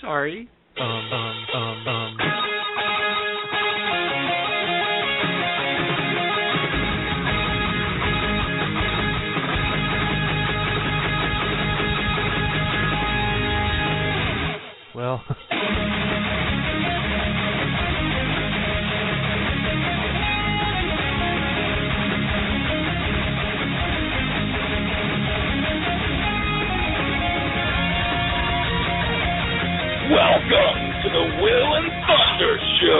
Sorry. Well. Welcome to the Will and Thunder Show.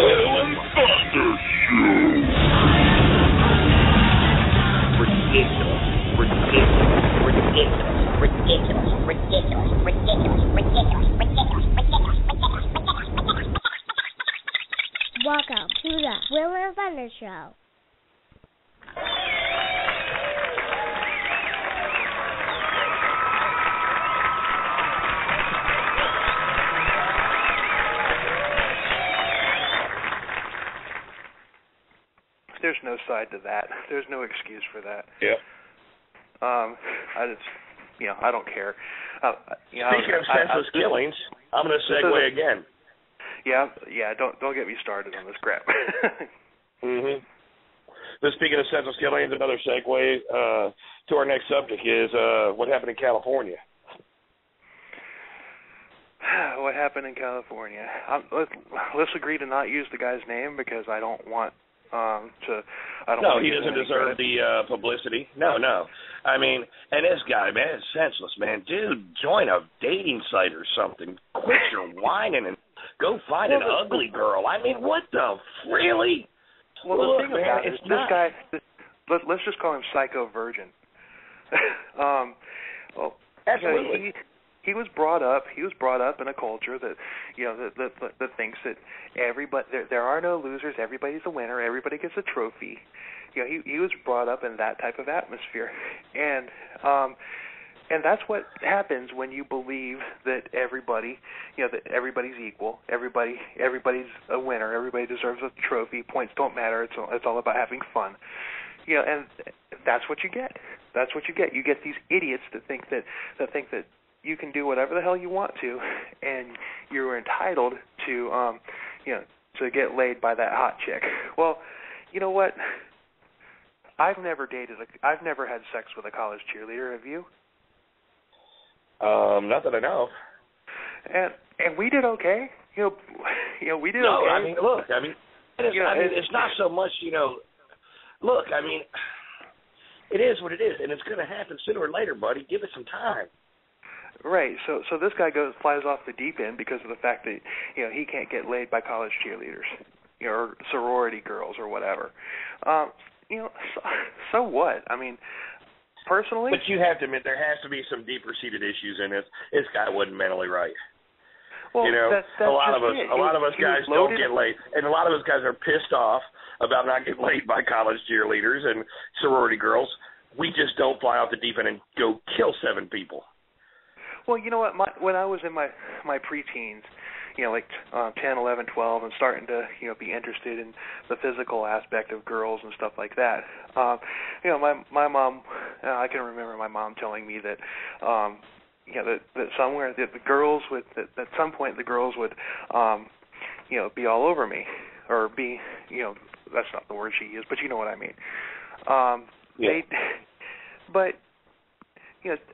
Ridiculous. Welcome to the Will and Thunder Show. There's no side to that. There's no excuse for that. Yeah. I just, I don't care. Speaking of senseless killings, I'm going to segue again. Yeah. Don't get me started on this crap. Mm-hmm. But speaking of senseless killings, another segue to our next subject is what happened in California. What happened in California? Let's agree to not use the guy's name because I don't want. No, he doesn't deserve the publicity. No. I mean, and this guy, man, is senseless, man. Dude, join a dating site or something. Quit your whining and go find an ugly girl. I mean, what the really? Well, the thing about it is this guy. Let's just call him Psycho Virgin. Well, absolutely. He was brought up in a culture that that thinks that everybody there are no losers, everybody's a winner, everybody gets a trophy. He was brought up in that type of atmosphere, and that's what happens when you believe that everybody that everybody's equal, everybody's a winner, everybody deserves a trophy, points don't matter, it's all about having fun. And that's what you get. That's what you get. You get these idiots that think that you can do whatever the hell you want to, and you're entitled to, to get laid by that hot chick. Well, you know what? I've never had sex with a college cheerleader. Have you? Not that I know. And we did okay. We did no, okay. I mean, look, it's not so much, Look, I mean, it is what it is, and it's going to happen sooner or later, buddy. Give it some time. Right. So this guy flies off the deep end because of the fact that he can't get laid by college cheerleaders, or sorority girls or whatever. So what? I mean, personally. But you have to admit there has to be some deeper seated issues in this. This guy wasn't mentally right. Well, that's a lot of us guys don't get laid, and a lot of us guys are pissed off about not getting laid by college cheerleaders and sorority girls. We just don't fly off the deep end and go kill 7 people. Well, you know what? When I was in my preteens, like 10, 11, 12, and starting to be interested in the physical aspect of girls and stuff like that, my mom, I can remember my mom telling me that that somewhere that the girls would at some point the girls would be all over me, or be that's not the word she used, but you know what I mean. But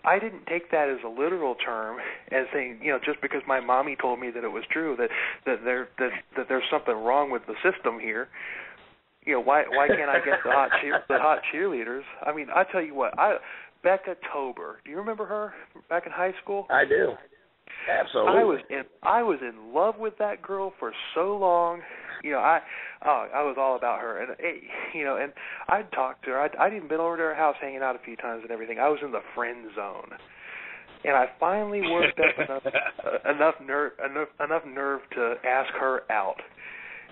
I didn't take that as a literal term, as saying, just because my mommy told me that it was true, that there's something wrong with the system here. Why can't I get the hot cheerleaders? I mean, I tell you what, Becca Tober. Do you remember her back in high school? I do. Absolutely. I was in love with that girl for so long. I was all about her, and and I'd talked to her. I'd even been over to her house, hanging out a few times and everything. I was in the friend zone, and I finally worked up enough nerve to ask her out.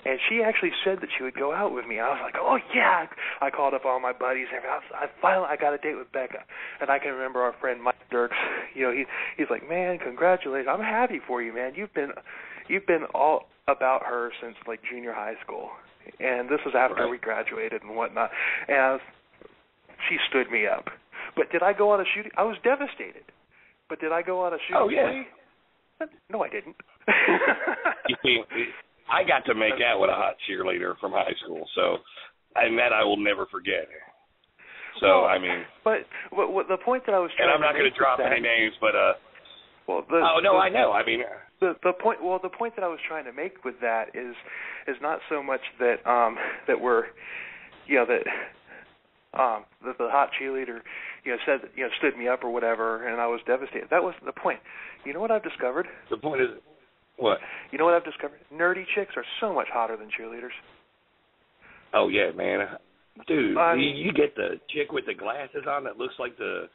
And she actually said that she would go out with me. I was like, oh, yeah. I called up all my buddies. And I got a date with Becca. And I can remember our friend Mike Dirks. He's like, man, congratulations. I'm happy for you, man. You've been all about her since, like, junior high school. And this was after we graduated and whatnot. And she stood me up. But did I go on a shooting? I was devastated. But did I go on a shooting spree? No, I didn't. You see, I got to make out with a hot cheerleader from high school, so, and that I will never forget. So, well, I mean. But the point that I was trying to make. And I'm not going to drop any names, but, I know. I mean. The point that I was trying to make with that is not so much that that we're, that the hot cheerleader, said, stood me up or whatever, and I was devastated. That wasn't the point. You know what I've discovered? The point is, what? You know what I've discovered? Nerdy chicks are so much hotter than cheerleaders. Oh, yeah, man. Dude, you get the chick with the glasses on that looks like the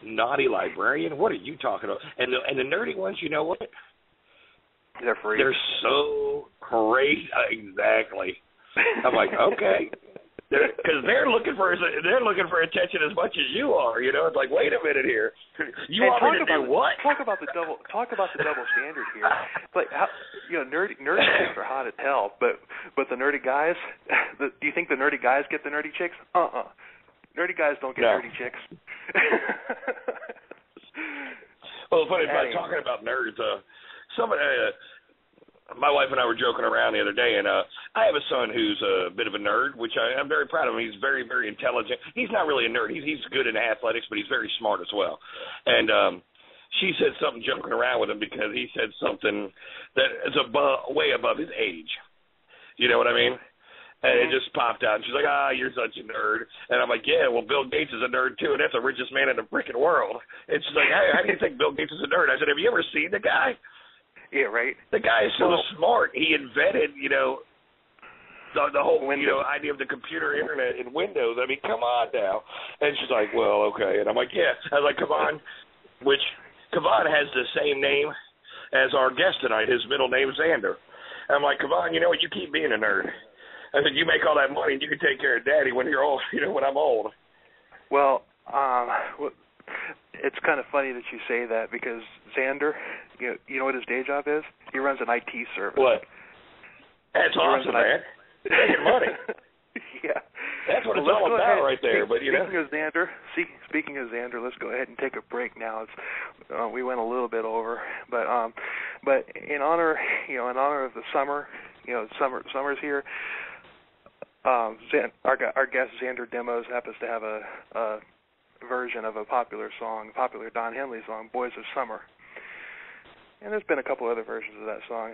naughty librarian. What are you talking about? And the nerdy ones, you know what? They're free. They're so crazy. Exactly. I'm like, okay. Because they're looking for attention as much as you are. It's like, wait a minute here. You want me to do what? Talk about the double standard here. Like, nerdy chicks are hot as hell, but the nerdy guys. Do you think the nerdy guys get the nerdy chicks? Nerdy guys don't get nerdy chicks. Well, funny about talking about nerds. My wife and I were joking around the other day, and I have a son who's a bit of a nerd, which I'm very proud of him. He's very, very intelligent. He's not really a nerd. He's good in athletics, but he's very smart as well. And she said something joking around with him because he said something that is way above his age. You know what I mean? And it just popped out. And she's like, you're such a nerd. And I'm like, yeah, well, Bill Gates is a nerd, too, and that's the richest man in the freaking world. And she's like, hey, how do you think Bill Gates is a nerd? I said, have you ever seen the guy? Yeah, right. The guy is so smart. He invented, the whole, idea of the computer, internet, and Windows. I mean, come on now. And she's like, well, okay. And I'm like, yeah. I was like, Kavan, which Kavan has the same name as our guest tonight. His middle name is Xander. And I'm like, Kavan, you know what? You keep being a nerd. I said, you make all that money and you can take care of Daddy when you're old, when I'm old. Well, it's kind of funny that you say that because Xander, you know what his day job is? He runs an IT service. What? That's awesome, man. Making money. Yeah. That's what it's all about right there. But Speaking of Xander, let's go ahead and take a break now. We went a little bit over, but in honor of the summer, summer's here. Our guest Xander Demos happens to have a version of a popular Don Henley song, "Boys of Summer." And there's been a couple other versions of that song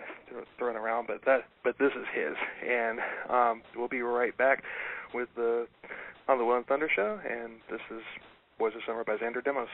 thrown around, but this is his. And we'll be right back on the Will and Thunder Show, and this is "Boys of Summer" by Xander Demos.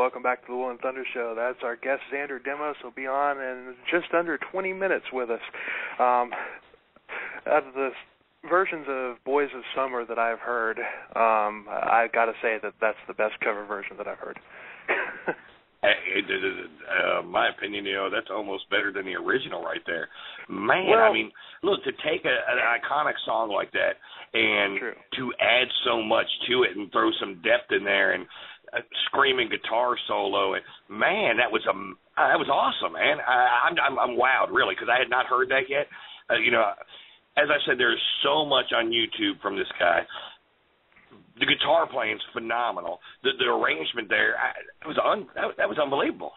welcome back to the Wool and Thunder Show. That's our guest, Xander Demos, will be on in just under 20 minutes with us. Out of the versions of Boys of Summer that I've heard, I've got to say that that's the best cover version that I've heard. My opinion, that's almost better than the original right there. Man, well, I mean, look, to take an iconic song like that and to add so much to it and throw some depth in there and a screaming guitar solo, and man, that was awesome, man. I'm wowed, really, because I had not heard that yet. As I said, there's so much on YouTube from this guy. The guitar playing's phenomenal. The arrangement there, that was unbelievable.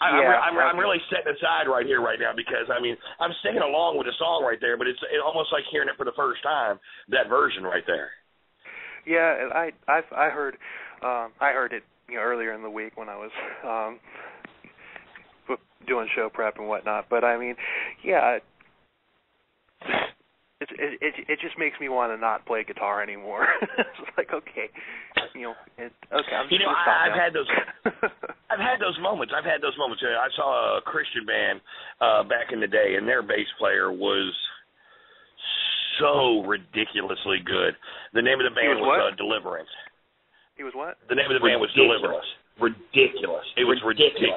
I'm really setting aside right here, right now, because I mean I'm singing along with the song right there, but it's almost like hearing it for the first time. That version right there. Yeah, I heard it earlier in the week when I was doing show prep and whatnot. But I mean, yeah. It just makes me want to not play guitar anymore. It's like, okay, I'm just I've had those moments. I saw a Christian band back in the day, and their bass player was so ridiculously good. The name of the band was Deliverance. He was what? The name of the band was Deliverance. Ridiculous. It was ridiculous.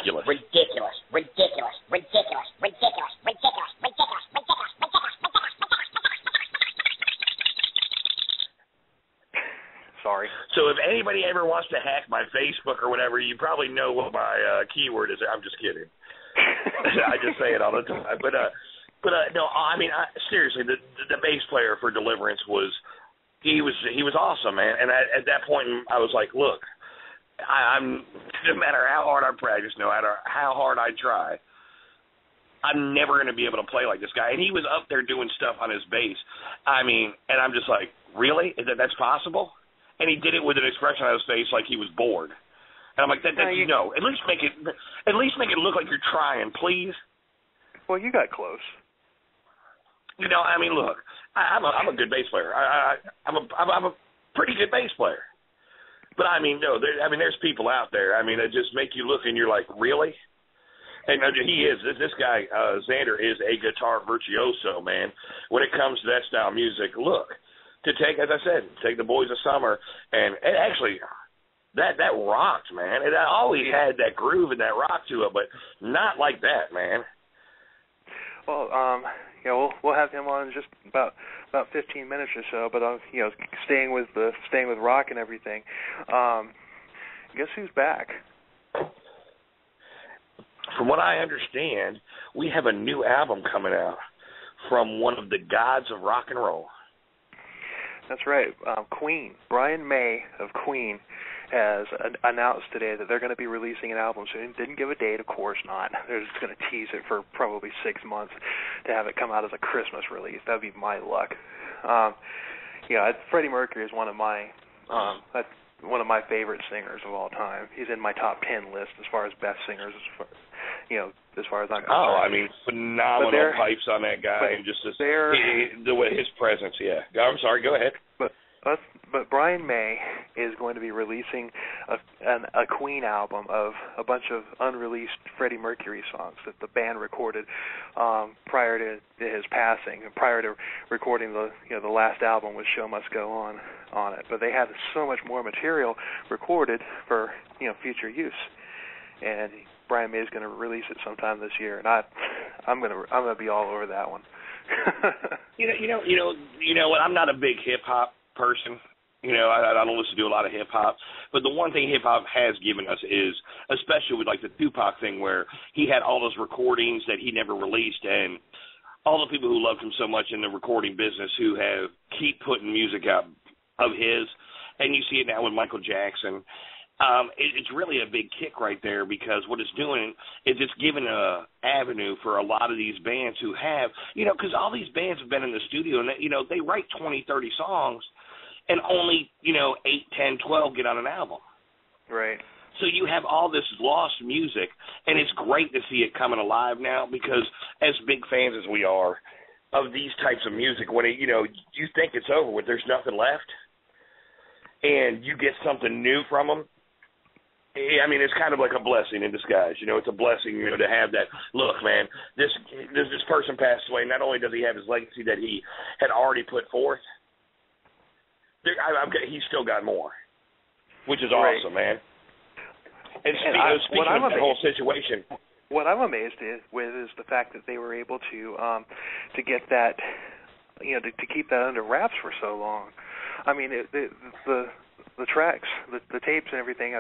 Sorry. So if anybody ever wants to hack my Facebook or whatever, you probably know what my keyword is. I'm just kidding. I just say it all the time. But no, I mean, seriously, the bass player for Deliverance was awesome, man. And at that point, I was like, look, I'm no matter how hard I practice, no matter how hard I try, I'm never going to be able to play like this guy. And he was up there doing stuff on his bass. I mean, and I'm just like, really? That's possible? And he did it with an expression on his face like he was bored. And I'm like, at least make it look like you're trying, please. Well, you got close. You know, I mean, look, I'm a good bass player. I'm a pretty good bass player. But I mean, no, there's people out there. I mean, that just make you look and you're like, really? And he is. This guy, Xander, is a guitar virtuoso, man. When it comes to that style of music, look, to take, as I said, take the Boys of Summer, and actually, that rocked, man. It always had that groove and that rock to it, but not like that, man. Well, we'll have him on in just about 15 minutes or so. But staying with rock and everything. Guess who's back? From what I understand, we have a new album coming out from one of the gods of rock and roll. That's right. Queen. Brian May of Queen has announced today that they're going to be releasing an album soon. Didn't give a date, of course not. They're just going to tease it for probably 6 months to have it come out as a Christmas release. That would be my luck. Freddie Mercury is one of my favorite singers of all time. He's in my top 10 list as far as best singers, as far as I'm concerned. Oh, I mean, phenomenal pipes on that guy, and just the way his presence. Yeah, I'm sorry. Go ahead. But Brian May is going to be releasing a Queen album of a bunch of unreleased Freddie Mercury songs that the band recorded prior to his passing, and prior to recording the last album with Show Must Go on it. But they had so much more material recorded for future use, and Brian May is going to release it sometime this year, and I'm gonna be all over that one. You know what? I'm not a big hip hop person. I don't listen to a lot of hip hop, but the one thing hip hop has given us is, especially with like the Tupac thing, where he had all those recordings that he never released, and all the people who loved him so much in the recording business who have keep putting music out of his, and you see it now with Michael Jackson. It's really a big kick right there, because what it's doing is it's giving a avenue for a lot of these bands who have, because all these bands have been in the studio and they write 20, 30 songs, and only 8, 10, 12 get on an album. Right. So you have all this lost music, and it's great to see it coming alive now, because as big fans as we are of these types of music, when you think it's over with, there's nothing left, and you get something new from them. I mean, it's kind of like a blessing in disguise. It's a blessing, to have that. Look, man, this person passed away. Not only does he have his legacy that he had already put forth, he's still got more, which is awesome, man. And speaking of the whole situation, what I'm amazed with is the fact that they were able to get that, to keep that under wraps for so long. I mean, the tracks, the tapes, and everything.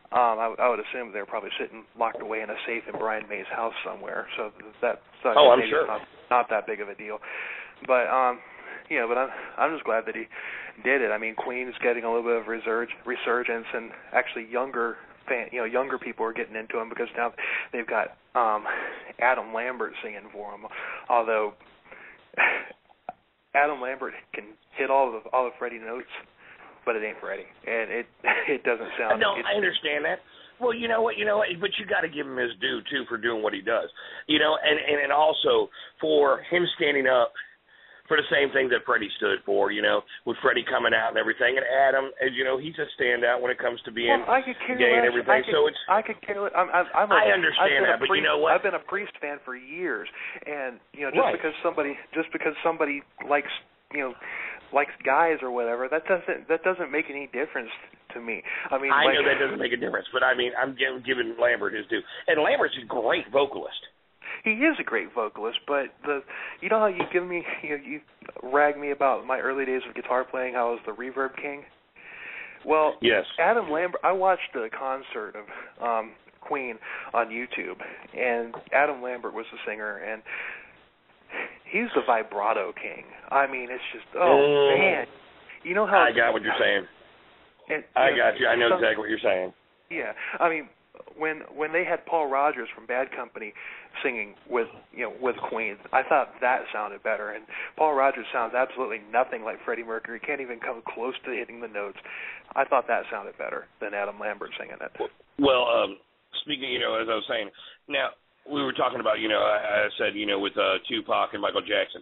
I would assume they're probably sitting locked away in a safe in Brian May's house somewhere. So I'm sure not that big of a deal. But but I'm just glad that he did it. I mean, Queen's getting a little bit of resurgence, and actually younger people are getting into him, because now they've got Adam Lambert singing for him. Although Adam Lambert can hit all of Freddie notes, but it ain't Freddie, and it doesn't sound. No, I understand that. Well, you know what, but you got to give him his due too for doing what he does, and also for him standing up for the same thing that Freddie stood for, with Freddie coming out and everything. And Adam, as you know, he's a standout when it comes to being gay and everything. I could care less. I understand that, but you know what? I've been a Priest fan for years, and right. because somebody likes guys or whatever, that doesn't make any difference to me. I mean, I know that doesn't make a difference, but I mean, I'm giving Lambert his due, and Lambert's a great vocalist. He is a great vocalist, but how you give me, you rag me about my early days of guitar playing, how I was the reverb king. Well, yes. Adam Lambert. I watched a concert of Queen on YouTube, and Adam Lambert was the singer, and he's the vibrato king. I mean, it's just man. You know how I got what you're saying. And, I got you. I know exactly what you're saying. Yeah, I mean, when they had Paul Rogers from Bad Company singing with Queen, I thought that sounded better. And Paul Rogers sounds absolutely nothing like Freddie Mercury. Can't even come close to hitting the notes. I thought that sounded better than Adam Lambert singing it. Well, speaking, as I was saying, now we were talking about, I said, with Tupac and Michael Jackson.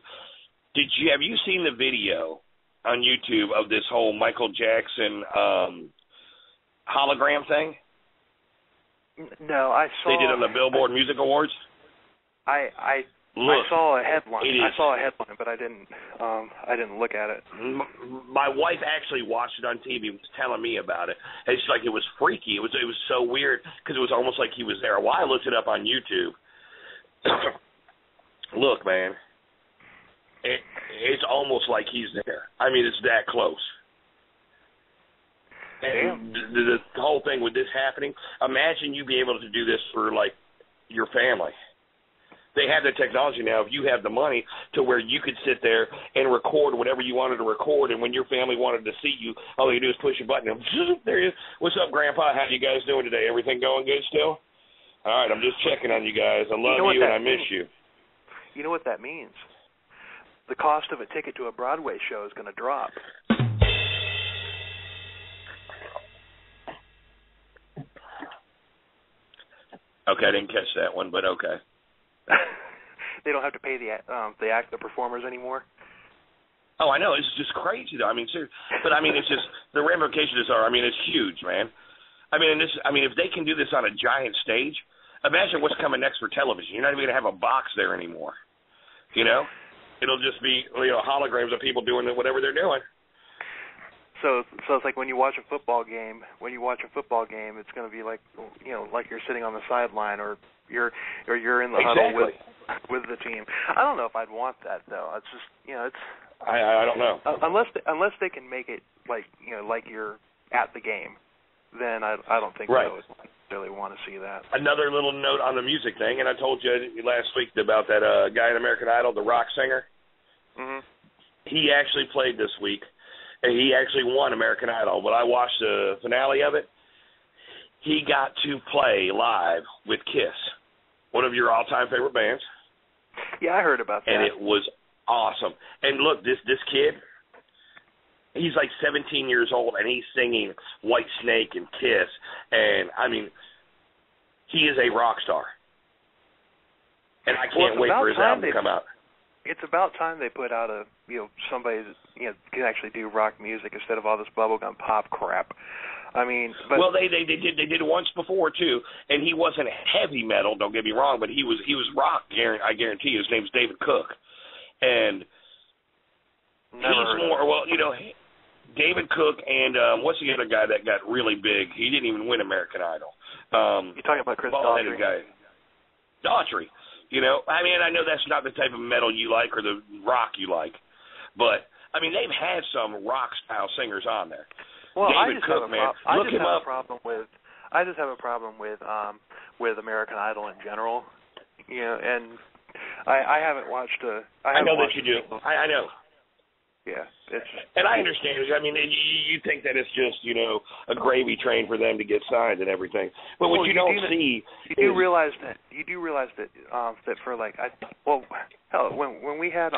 Have you seen the video on YouTube of this whole Michael Jackson hologram thing? No, I saw. They did on the Billboard Music Awards. I saw a headline. I saw a headline, but I didn't look at it. My wife actually watched it on TV and was telling me about it. And it's like it was freaky. It was so weird because it was almost like he was there. Well, I looked it up on YouTube. Look, man, it's almost like he's there. I mean, it's that close. And the whole thing with this happening, imagine you be able to do this for, like, your family. They have the technology now, if you have the money, to where you could sit there and record whatever you wanted to record, and when your family wanted to see you, all you do is push a button, and there you is. What's up, Grandpa? How you guys doing today? Everything going good still? All right, I'm just checking on you guys. I love you and I miss you. You know what that means? The cost of a ticket to a Broadway show is going to drop. Okay, I didn't catch that one, but okay. They don't have to pay the performers anymore. Oh, I know. It's just crazy, though. I mean, seriously. But I mean, it's just the ramifications are. I mean, it's huge, man. I mean, if they can do this on a giant stage, imagine what's coming next for television. You're not even going to have a box there anymore. It'll just be holograms of people doing whatever they're doing. So it's like when you watch a football game. When you watch a football game, it's going to be like like you're sitting on the sideline, or you're in the huddle with the team. I don't know if I'd want that though. It's just it's. I don't know. Unless they can make it like you're at the game, then I don't think I would really want to see that. Another little note on the music thing, and I told you last week about that guy in American Idol, the rock singer. Mm-hmm. He actually played this week. And he actually won American Idol. But I watched the finale of it. He got to play live with Kiss, one of your all-time favorite bands. Yeah, I heard about that. And it was awesome. And look, this kid, he's like 17 years old, and he's singing White Snake and Kiss. And, I mean, he is a rock star. And I can't wait for his album to come out. It's about time they put out somebody that can actually do rock music instead of all this bubblegum pop crap. I mean, but they did it once before too, and he wasn't heavy metal. Don't get me wrong, but he was rock. I guarantee you. His name's David Cook, and he's more David Cook and what's the other guy that got really big? He didn't even win American Idol. You're talking about Chris Daughtry? Daughtry. I mean, I know that's not the type of metal you like or the rock you like, but I mean, they've had some rock-style singers on there. Well, David Cook, man, look him up. I just have a problem with American Idol in general, and I haven't watched I know that you do. I know. Yeah, and I understand. I mean, you think that it's just a gravy train for them to get signed and everything, but what you don't see, you do realize that that for when we had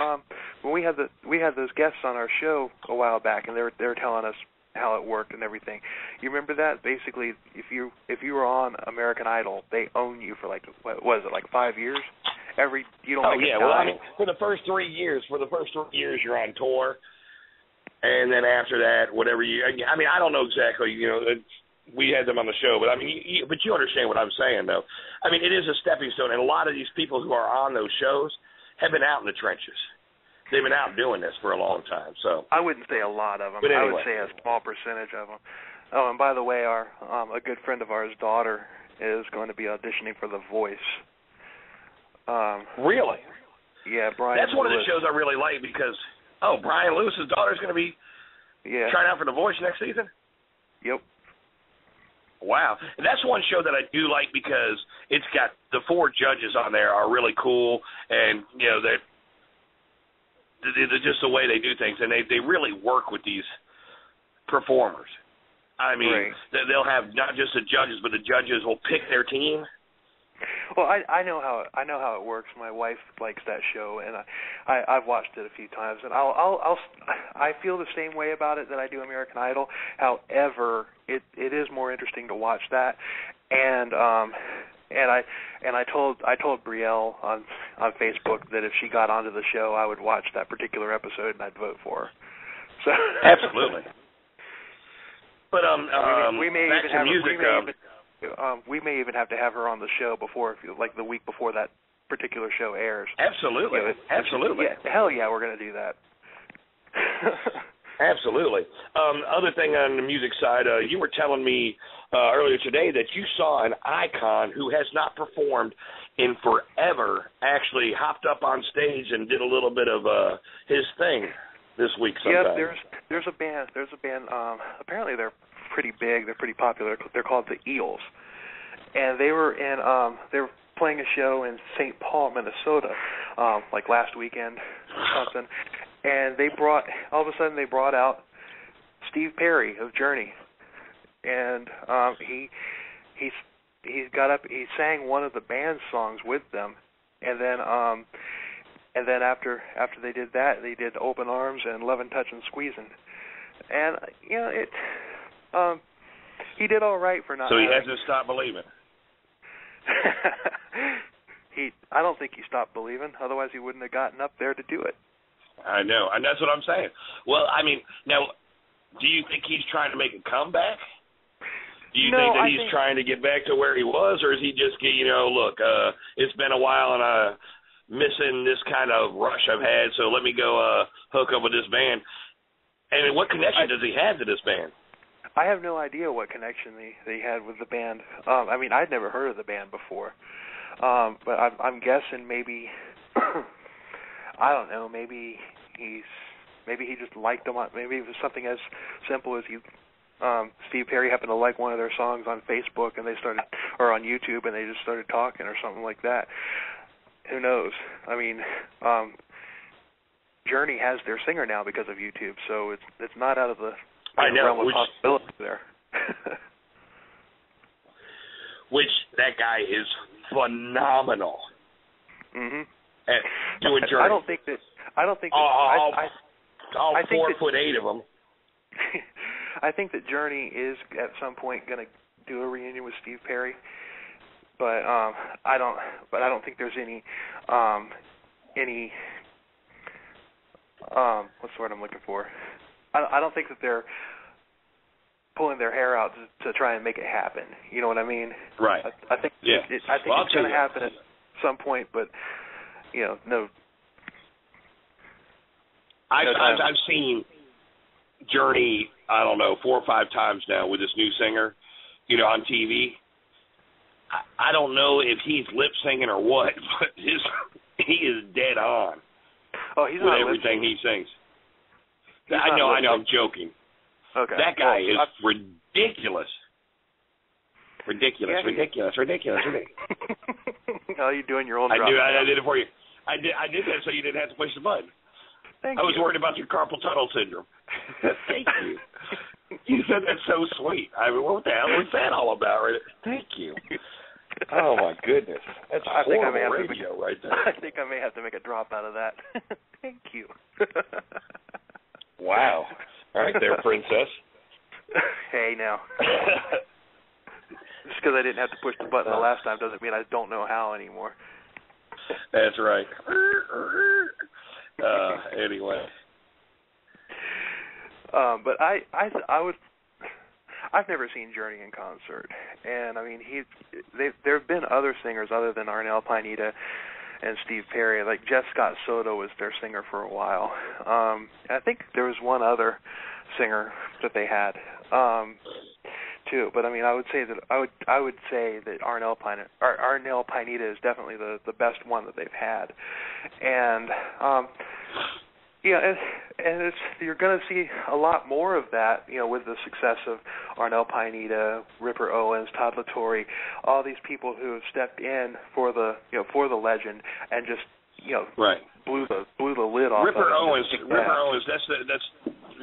those guests on our show a while back, and they were telling us how it worked and everything. You remember that? Basically, if you were on American Idol, they own you for 5 years. You don't make a dime. Well, I mean, for the first 3 years, you're on tour, and then after that, whatever I mean, I don't know exactly. We had them on the show, but I mean, but you understand what I'm saying, though. I mean, it is a stepping stone, and a lot of these people who are on those shows have been out in the trenches. They've been out doing this for a long time. So I wouldn't say a lot of them. But anyway. I would say a small percentage of them. Oh, and by the way, a good friend of ours' daughter is going to be auditioning for The Voice. Really? Yeah, Brian. That's one of the shows I really like because Brian Lewis's daughter's going to be trying out for The Voice next season. Yep. Wow, and that's one show that I do like because it's got the 4 judges on there are really cool, and they're just the way they do things, and they really work with these performers. I mean, they'll have not just the judges, but the judges will pick their team. Well, I know how it works. My wife likes that show, and I've watched it a few times, and I feel the same way about it that I do American Idol. However, it is more interesting to watch that, and And I told Brielle on Facebook that if she got onto the show, I would watch that particular episode and I'd vote for her. So absolutely. But we may back even to have music. we may even have to have her on the show before, like the week before that particular show airs. Absolutely, absolutely. Yeah, hell yeah, we're going to do that. Absolutely. Other thing on the music side, you were telling me earlier today that you saw an icon who has not performed in forever actually hopped up on stage and did a little bit of his thing this week sometime. Yeah, there's a band. Apparently they're pretty big. They're pretty popular. They're called the Eels, and they were playing a show in St. Paul, Minnesota, like last weekend or something. And all of a sudden they brought out Steve Perry of Journey, and he got up, he sang one of the band's songs with them, and then after they did that, they did Open Arms and Lovin', Touchin', Squeezin', and he did all right for not. So he hasn't stopped believing. I don't think he stopped believing. Otherwise, he wouldn't have gotten up there to do it. I know, and that's what I'm saying. Well, I mean, now, do you think he's trying to make a comeback? Do you think that he's trying to get back to where he was, or is he just, look, it's been a while and I'm missing this kind of rush I've had, so let me go hook up with this band. And what connection does he have to this band? I have no idea what connection they had with the band. I mean, I'd never heard of the band before, but I'm guessing maybe I don't know. Maybe he just liked them. Maybe it was something as simple as Steve Perry happened to like one of their songs on Facebook, and they started, or on YouTube, and they just started talking, or something like that. Who knows? I mean, Journey has their singer now because of YouTube, so it's not out of the realm of possibility there. Which that guy is phenomenal. Mhm. At doing Journey. I don't think that. All I think 4'8" of them. I think that Journey is at some point going to do a reunion with Steve Perry, but I don't think there's any what's the word I'm looking for? I don't think that they're pulling their hair out to try and make it happen. You know what I mean? Right. I think it's going to happen at some point, but no. I've seen Journey, I don't know, 4 or 5 times now with this new singer, on TV. I don't know if he's lip singing or what, but he is dead on. Oh, he's with not everything he sings. I know, I'm joking. Okay. That guy is ridiculous. Ridiculous. Oh, you're doing your own drop. I did it for you. I did that so you didn't have to push the button. Thank I was you. worried about your carpal tunnel syndrome. Thank you. You said that so sweet. I mean, what the hell was that all about? Right? Thank you. Oh, my goodness. That's horrible radio right there. I think I may have to make a drop out of that. Thank you. Wow. All right there, princess. Hey, now. Just because I didn't have to push the button the last time doesn't mean I don't know how anymore. That's right. Anyway. But I've never seen Journey in concert, and I mean there have been other singers other than Arnel Pineda and Steve Perry. Like Jeff Scott Soto was their singer for a while. I think there was one other singer that they had too. But I mean, I would say that Arnel Pineda is definitely the best one that they've had, and and you're going to see a lot more of that, with the success of Arnel Pineda, Ripper Owens, Todd LaTorre, all these people who have stepped in for the legend and just right. blew the lid off. Ripper Owens, that's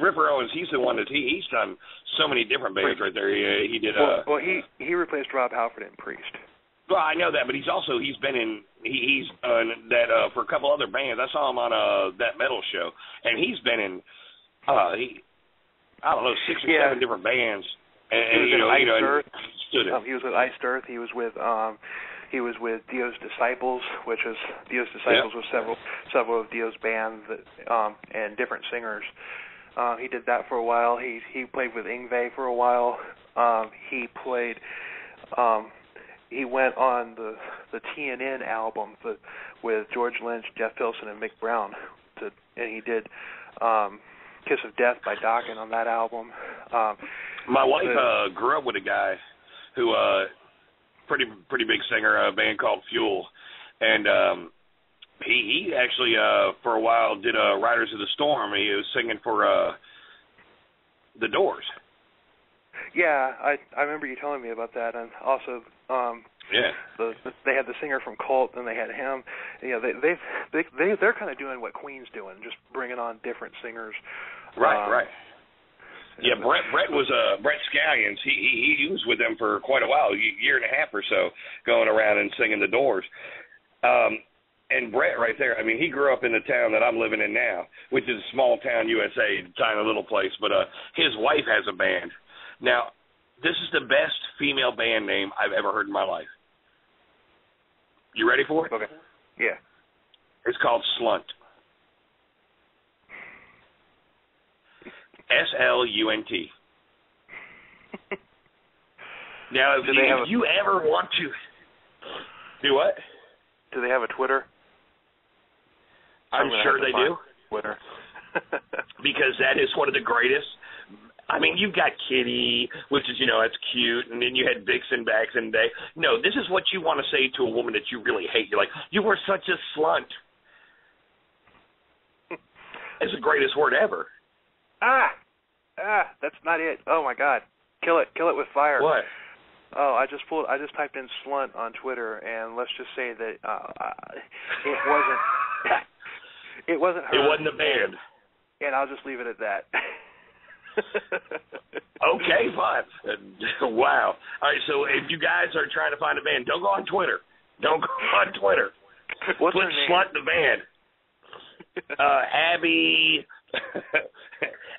Ripper Owens. He's the one that he's done so many different bands right there. He did. Well, he replaced Rob Halford in Priest. Well, I know that, but he's been in that for a couple other bands. I saw him on that metal show, and he's been in I don't know 6 or 7 different bands. And he was with Iced Earth. Stood it. He was with Iced Earth. He was with He was with Dio's Disciples, which was Dio's Disciples was several of Dio's bands and different singers. He did that for a while. He played with Yngwie for a while. He went on the TNN album with George Lynch, Jeff Pilson, and Mick Brown, and he did Kiss of Death by Dokken on that album. My wife grew up with a guy who pretty big singer, a band called Fuel, and he actually for a while did Riders of the Storm. He was singing for the Doors. Yeah, I remember you telling me about that, and also they had the singer from Cult, and they had him. You know, they're kind of doing what Queen's doing, just bringing on different singers. Right. Yeah, Brett was Brett Scallions. He was with them for quite a while, a year and a half or so, going around and singing the Doors. And Brett right there, I mean, he grew up in the town that I'm living in now, which is a small town, USA, tiny little place. But his wife has a band. Now, this is the best female band name I've ever heard in my life. You ready for it? Okay. Yeah. It's called Slunt. SLUNT. Now, if you ever want to do what? Do they have a Twitter? I'm sure they do. Twitter. Because that is one of the greatest. I mean, you've got Kitty, which is, that's cute, and then you had Vixen back in the day. No, this is what you want to say to a woman that you really hate. You're like, you were such a slunt. It's the greatest word ever. That's not it. Oh my God, kill it with fire. What? Oh, I just typed in slunt on Twitter, and let's just say that it wasn't her. It wasn't a band. And I'll just leave it at that. Okay, fine. Wow. All right, so if you guys are trying to find a band, don't go on Twitter. Don't go on Twitter. What's Put her name? Slunt the band.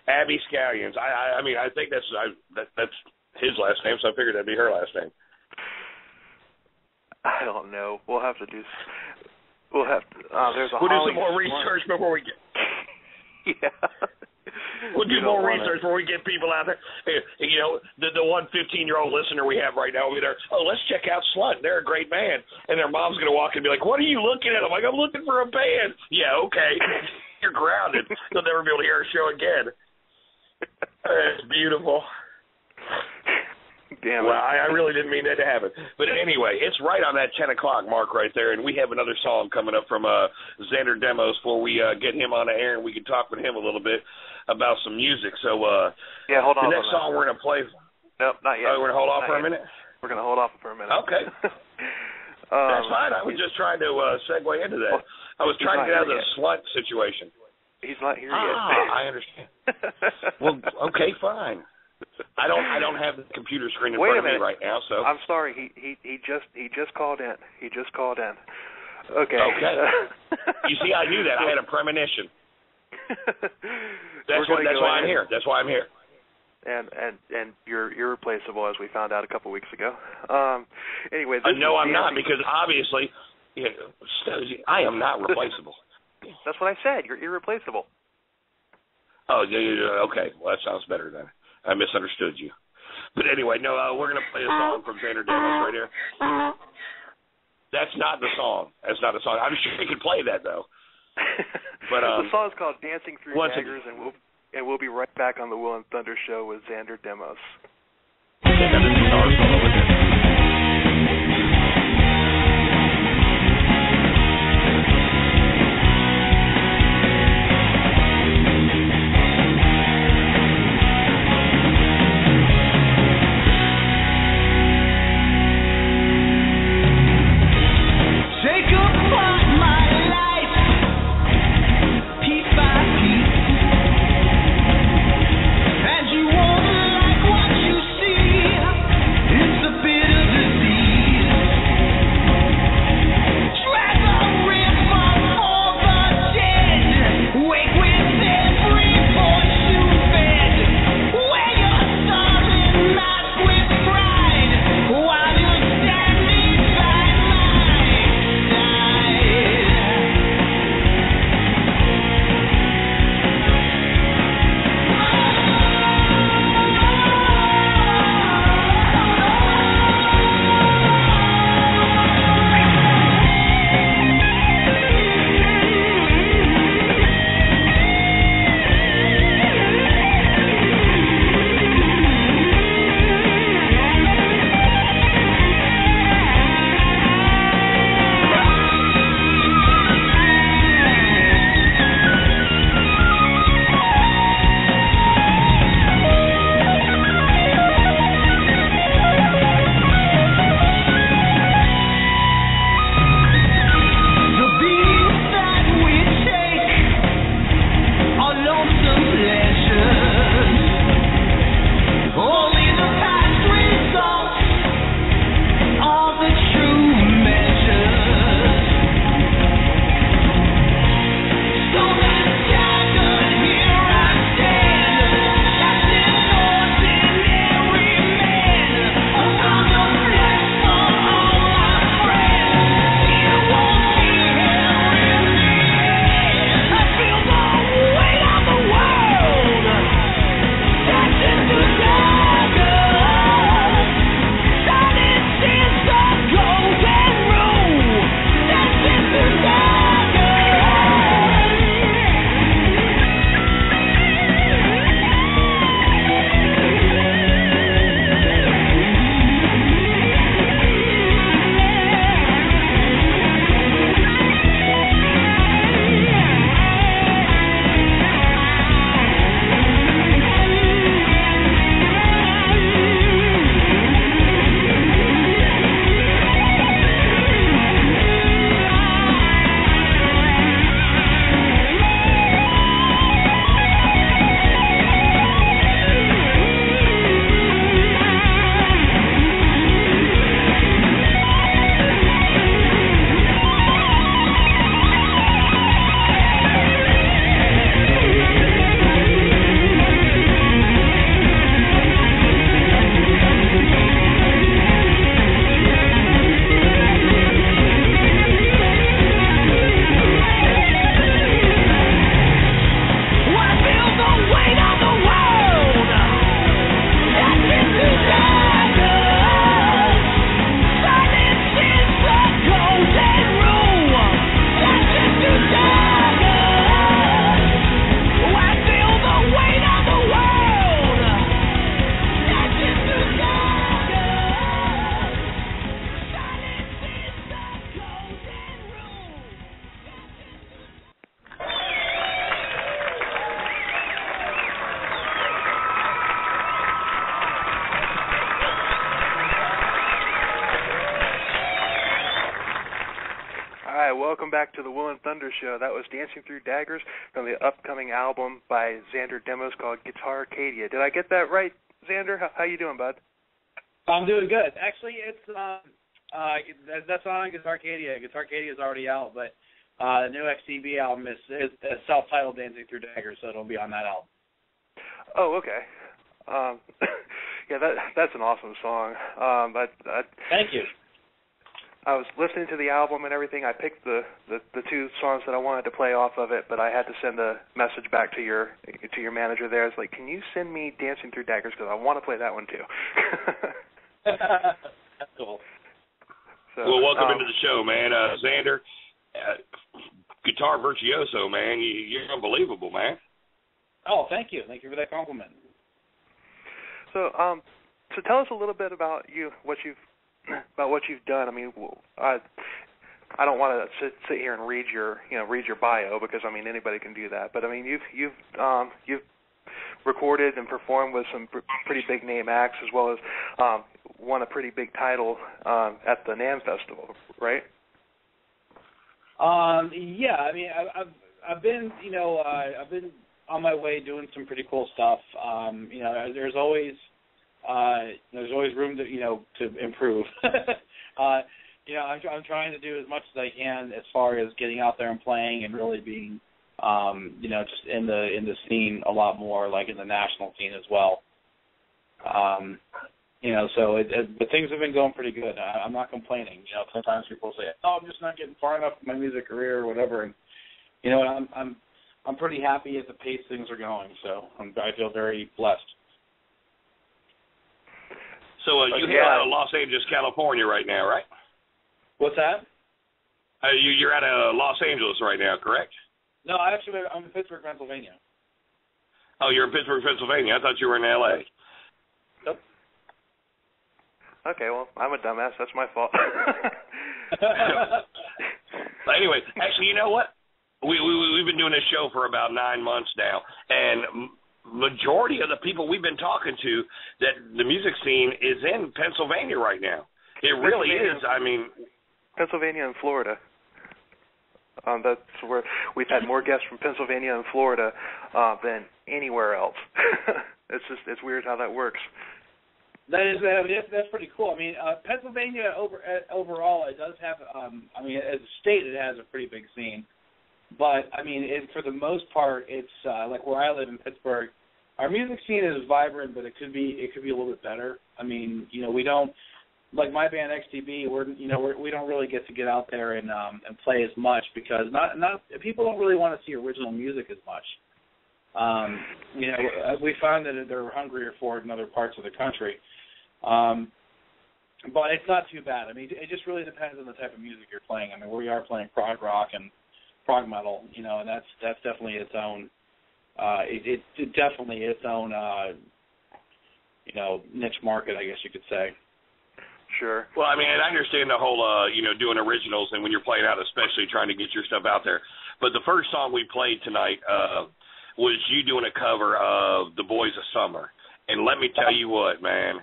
Abby Scallions. I mean, I think that's his last name, so I figured that'd be her last name. I don't know. We'll have to do. We'll do some more research before we get. Yeah. We'll do more research before we get people out there. The one 15-year-old listener we have right now will be there. Oh, let's check out Slunt. They're a great band. And their mom's going to walk in and be like, what are you looking at? I'm like, I'm looking for a band. Yeah, okay. You're grounded. You'll never be able to hear our show again. It's beautiful. Damn it. Well, I really didn't mean that to happen. But anyway, it's right on that 10 o'clock mark right there, and we have another song coming up from Xander Demos before we get him on the air and we can talk with him a little bit about some music. So yeah, hold on. The next song we're going to play. Nope, not yet. We're going to hold off for a minute? We're going to hold off for a minute. Okay. That's fine. I was just trying to segue into that. I was trying to get out of the slut situation. He's not here yet. I understand. Well, okay, fine. I don't have the computer screen in front of me right now, so I'm sorry. He just called in. He just called in. Okay. Okay. You see, I knew that. I had a premonition. That's why I'm here. That's why I'm here. And you're irreplaceable, as we found out a couple weeks ago. Anyway, no, I'm not, because obviously, I am not replaceable. That's what I said. You're irreplaceable. Oh, yeah. Okay. Well, that sounds better then. I misunderstood you. But anyway, no, we're going to play a song from Xander Demos right here. That's not the song. That's not a song. I'm sure we could play that, though. But the song's called Dancing Through Daggers, and we'll be right back on the Will and Thunder show with Xander Demos. As you won't like what you see, it's a back to the Will and Thunder Show. That was Dancing Through Daggers from the upcoming album by Xander Demos called Guitarcadia. Did I get that right, Xander? How you doing, bud? I'm doing good. Actually, it's that song, Guitarcadia. Guitarcadia is already out, but the new XTB album is self-titled Dancing Through Daggers, so it'll be on that album. Oh, okay. Yeah, that's an awesome song. Thank you. I was listening to the album and everything. I picked the two songs that I wanted to play off of it, but I had to send a message back to your manager there. It's like, can you send me Dancing Through Daggers, because I want to play that one too. That's cool. So, well, welcome into the show, man. Xander, guitar virtuoso, man. You're unbelievable, man. Oh, thank you. Thank you for that compliment. So tell us a little bit about what you've done. I mean, I don't want to sit here and read your bio, because I mean anybody can do that. But I mean you've recorded and performed with some pretty big name acts, as well as won a pretty big title at the NAMM festival, right? Yeah. I mean I've been on my way doing some pretty cool stuff. There's always room to improve. I'm trying to do as much as I can as far as getting out there and playing and really being, just in the scene a lot more, like in the national scene as well. But things have been going pretty good. I'm not complaining. Sometimes people say, "Oh, I'm just not getting far enough in my music career," or whatever. And I'm pretty happy at the pace things are going. So I feel very blessed. So you're out of Los Angeles, California right now, right? What's that? You're out of Los Angeles right now, correct? No, I'm in Pittsburgh, Pennsylvania. Oh, you're in Pittsburgh, Pennsylvania. I thought you were in L.A. Nope. Okay, well, I'm a dumbass. That's my fault. Anyway, actually, you know what? We've been doing this show for about 9 months now, and majority of the people we've been talking to, that the music scene is in Pennsylvania right now. It really is. I mean, Pennsylvania and Florida. That's where we've had more guests from Pennsylvania and Florida than anywhere else. It's weird how that works. That's pretty cool. I mean, Pennsylvania overall, it does have. As a state, it has a pretty big scene. But I mean, for the most part, it's like where I live in Pittsburgh. Our music scene is vibrant, but it could be a little bit better. I mean, we don't, like my band XTB. We don't really get out there and play as much, because not people don't really want to see original music as much. We find that they're hungrier for it in other parts of the country. But it's not too bad. I mean, it just really depends on the type of music you're playing. I mean, we are playing prog rock and prog metal, and that's definitely its own. It's definitely its own, niche market, I guess you could say. Sure. Well, I mean, I understand the whole, doing originals, and when you're playing out, especially trying to get your stuff out there. But the first song we played tonight was you doing a cover of The Boys of Summer. And let me tell you what, man.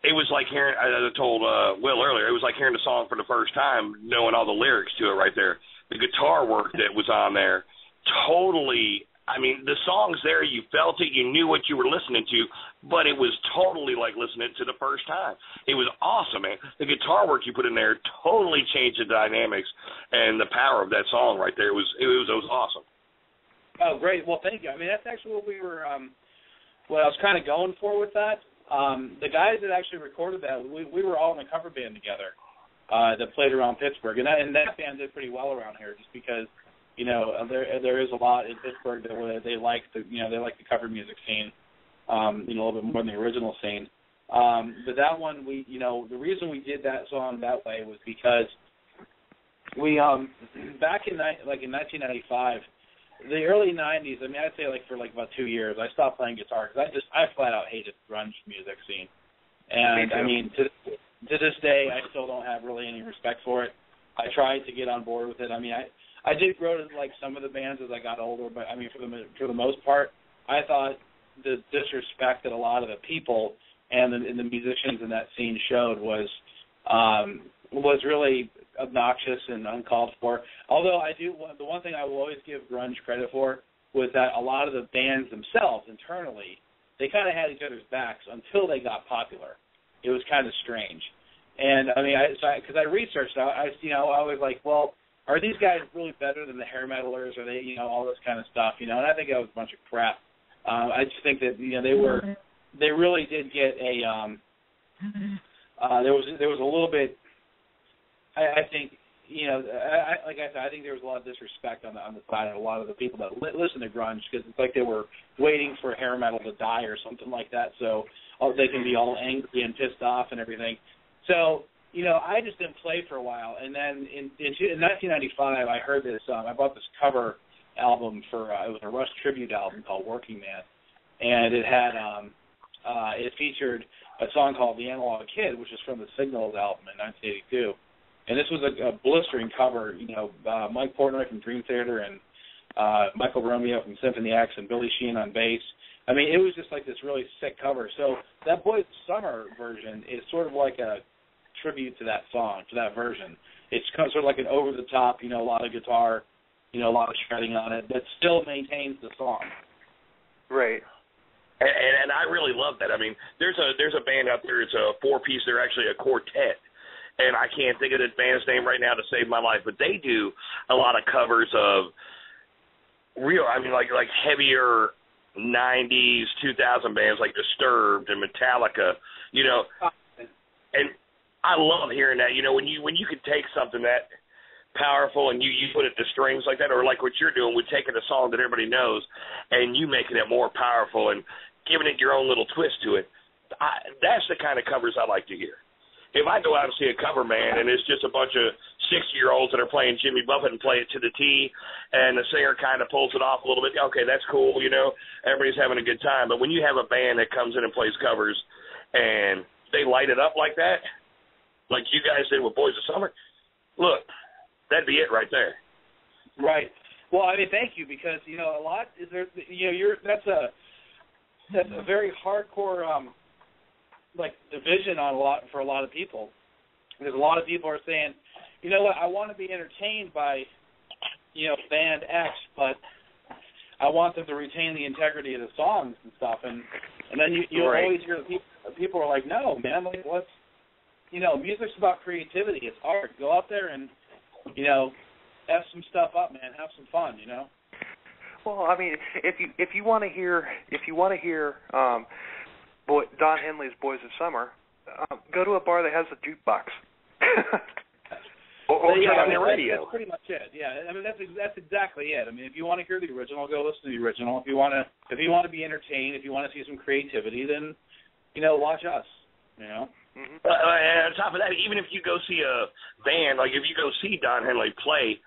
It was like hearing, I told Will earlier, it was like hearing the song for the first time, knowing all the lyrics to it right there. The guitar work that was on there, totally, I mean, the songs there, you felt it, you knew what you were listening to, but it was totally like listening to the first time. It was awesome, man. The guitar work you put in there totally changed the dynamics and the power of that song right there. It was awesome. Oh, great. Well, thank you. I mean, that's actually what we were, what I was kind of going for with that. The guys that actually recorded that, we were all in a cover band together that played around Pittsburgh, and that band did pretty well around here, just because there is a lot in Pittsburgh that they like the cover music scene, a little bit more than the original scene. But that one, the reason we did that song that way was because we back in 1995. The early 90s, I mean, I'd say for about 2 years, I stopped playing guitar because I flat out hated the grunge music scene. And, I mean, to this day, I still don't have really any respect for it. I tried to get on board with it. I mean, I did grow to like some of the bands as I got older, but, I mean, for the most part, I thought the disrespect that a lot of the people and the musicians in that scene showed was really obnoxious and uncalled for. Although the one thing I will always give grunge credit for was that a lot of the bands themselves internally, they kind of had each other's backs until they got popular. It was kind of strange. And I mean, because I researched, I was like, well, are these guys really better than the hair metalers? Are they, all this kind of stuff, And I think that was a bunch of crap. I just think that they really did get a there was a little bit. I think like I said, I think there was a lot of disrespect on the side of a lot of the people that listen to grunge, because it's like they were waiting for hair metal to die or something like that, so they can be all angry and pissed off and everything. So I just didn't play for a while, and then in 1995 I heard this. I bought this cover album for it was a Rush tribute album called Working Man, and it had it featured a song called The Analog Kid, which is from the Signals album in 1982. And this was a blistering cover, Mike Portnoy from Dream Theater and Michael Romeo from Symphony X and Billy Sheehan on bass. I mean, it was just like this really sick cover. So that Boys of Summer version is sort of like a tribute to that song, to that version. It's kind of sort of like an over-the-top, a lot of guitar, a lot of shredding on it, but still maintains the song. Right. And I really love that. I mean, there's a band out there. It's a 4-piece. They're actually a quartet. And I can't think of the band's name right now to save my life, but they do a lot of covers of like heavier 90s, 2000 bands like Disturbed and Metallica, And I love hearing that, when you can take something that powerful and you put it to strings like that, or like what you're doing with taking a song that everybody knows and you making it more powerful and giving it your own little twist to it. That's the kind of covers I like to hear. If I go out and see a cover band and it's just a bunch of 60-year-olds that are playing Jimmy Buffett and play it to the T, and the singer kind of pulls it off a little bit, okay, that's cool, everybody's having a good time. But when you have a band that comes in and plays covers and they light it up like that, like you guys did with Boys of Summer, look, that'd be it right there. Right. Well, I mean, thank you, because a lot is there. That's a very hardcore division for a lot of people. Because a lot of people are saying, you know what, I want to be entertained by band X, but I want them to retain the integrity of the songs and stuff. And then you right. always hear people are like, no, man, like what's music's about creativity. It's art. Go out there and F some stuff up, man. Have some fun, Well, I mean, if you want to hear Don Henley's Boys of Summer, go to a bar that has a jukebox. or turn on the radio. That's pretty much it. Yeah, I mean that's exactly it. I mean, if you want to hear the original, go listen to the original. If you want to be entertained, if you want to see some creativity, then watch us. Mm-hmm. And on top of that, even if you go see a band, like if you go see Don Henley play,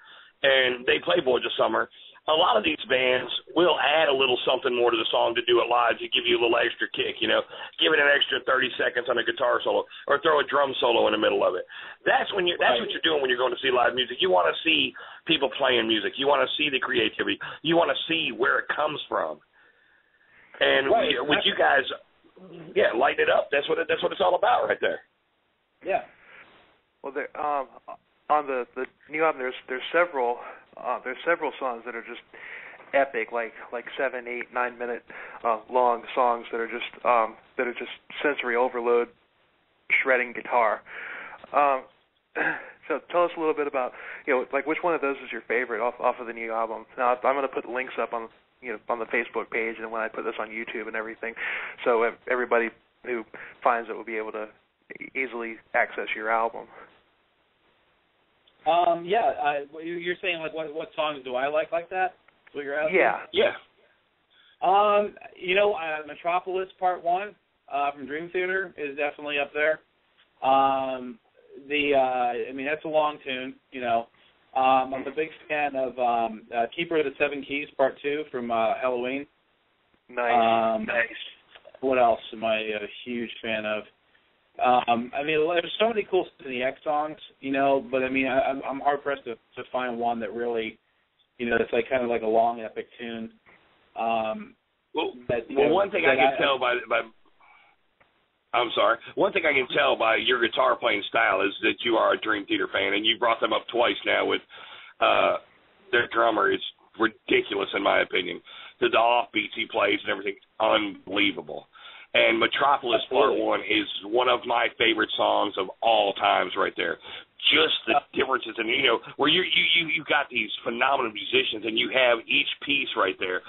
and they play Boys of Summer, a lot of these bands will add a little something more to the song to do it live to give you a little extra kick, give it an extra 30 seconds on a guitar solo or throw a drum solo in the middle of it. That's what you're doing when you're going to see live music. You want to see people playing music. You want to see the creativity. You want to see where it comes from. And with you guys, lighten it up. That's what it's all about right there. Yeah. Well, on the new album, there's several songs that are just epic, like 7, 8, 9 minute long songs that are just sensory overload, shredding guitar. So tell us a little bit about which one of those is your favorite off of the new album. Now I'm going to put links up on the Facebook page, and when I put this on YouTube and everything, so everybody who finds it will be able to easily access your album. You're saying what songs do I like that? That's what you're asking? Yeah. Metropolis Part 1 from Dream Theater is definitely up there. That's a long tune. I'm a big fan of Keeper of the Seven Keys Part 2 from Halloween. Nice. What else am I a huge fan of? There's so many cool Symphony X songs, but I'm hard pressed to find one that really, it's like kind of like a long epic tune. One thing I can tell by I'm sorry. One thing I can tell by your guitar playing style is that you are a Dream Theater fan, and you brought them up twice now with their drummer. It's ridiculous in my opinion. The offbeats he plays and everything, unbelievable. And Metropolis Part 1 is one of my favorite songs of all times right there. Just the differences, and where you got these phenomenal musicians, and you have each piece right there,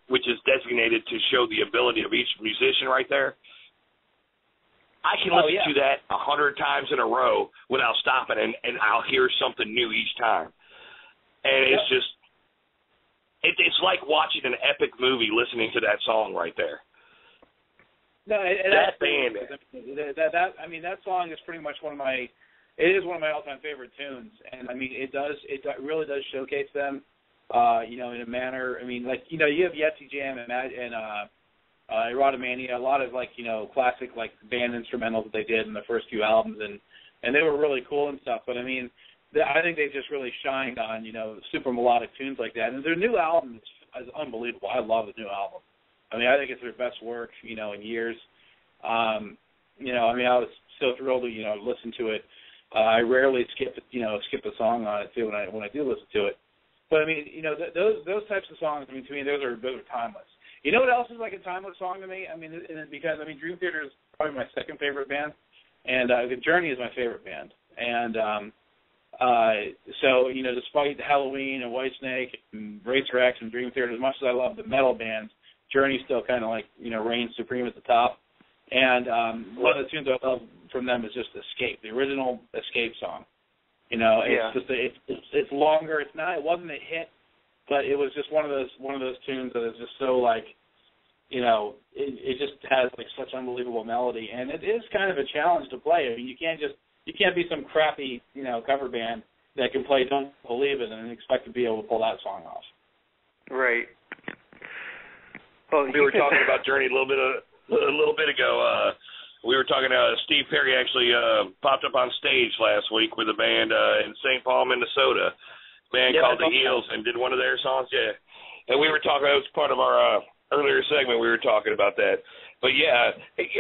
which is designated to show the ability of each musician right there. I can listen to that 100 times in a row without stopping, and I'll hear something new each time. And it's just, it's like watching an epic movie listening to that song right there. No, that band. That song is pretty much one of my all-time favorite tunes, and I mean, it really does showcase them, in a manner. I mean, like, you have Yeti Jam and Erotomania, a lot of classic band instrumentals that they did in the first few albums, and they were really cool and stuff. But I mean, I think they just really shined on super melodic tunes like that. And their new album is unbelievable. I love the new album. I mean, I think it's their best work, in years. I was so thrilled to, listen to it. I rarely skip a song on it too when I do listen to it. But I mean, those types of songs. I mean, to me, those are timeless. You know what else is like a timeless song to me? I mean, because Dream Theater is probably my second favorite band, and Journey is my favorite band. And so despite Halloween and Whitesnake and Racer X and Dream Theater, as much as I love the metal bands, Journey still kind of reigns supreme at the top. And one of the tunes I love from them is just Escape, the original Escape song. It's just it's longer. It wasn't a hit, but it was just one of those tunes that is just so it just has such unbelievable melody, and it is kind of a challenge to play. I mean, you can't be some crappy cover band that can play Don't Believe It and expect to be able to pull that song off. Right. Well, we were talking about Journey a little bit ago. We were talking. Steve Perry actually popped up on stage last week with a band in St. Paul, Minnesota. A band called The Heels, and did one of their songs. Yeah, and we were talking. That was part of our earlier segment. We were talking about that. But yeah,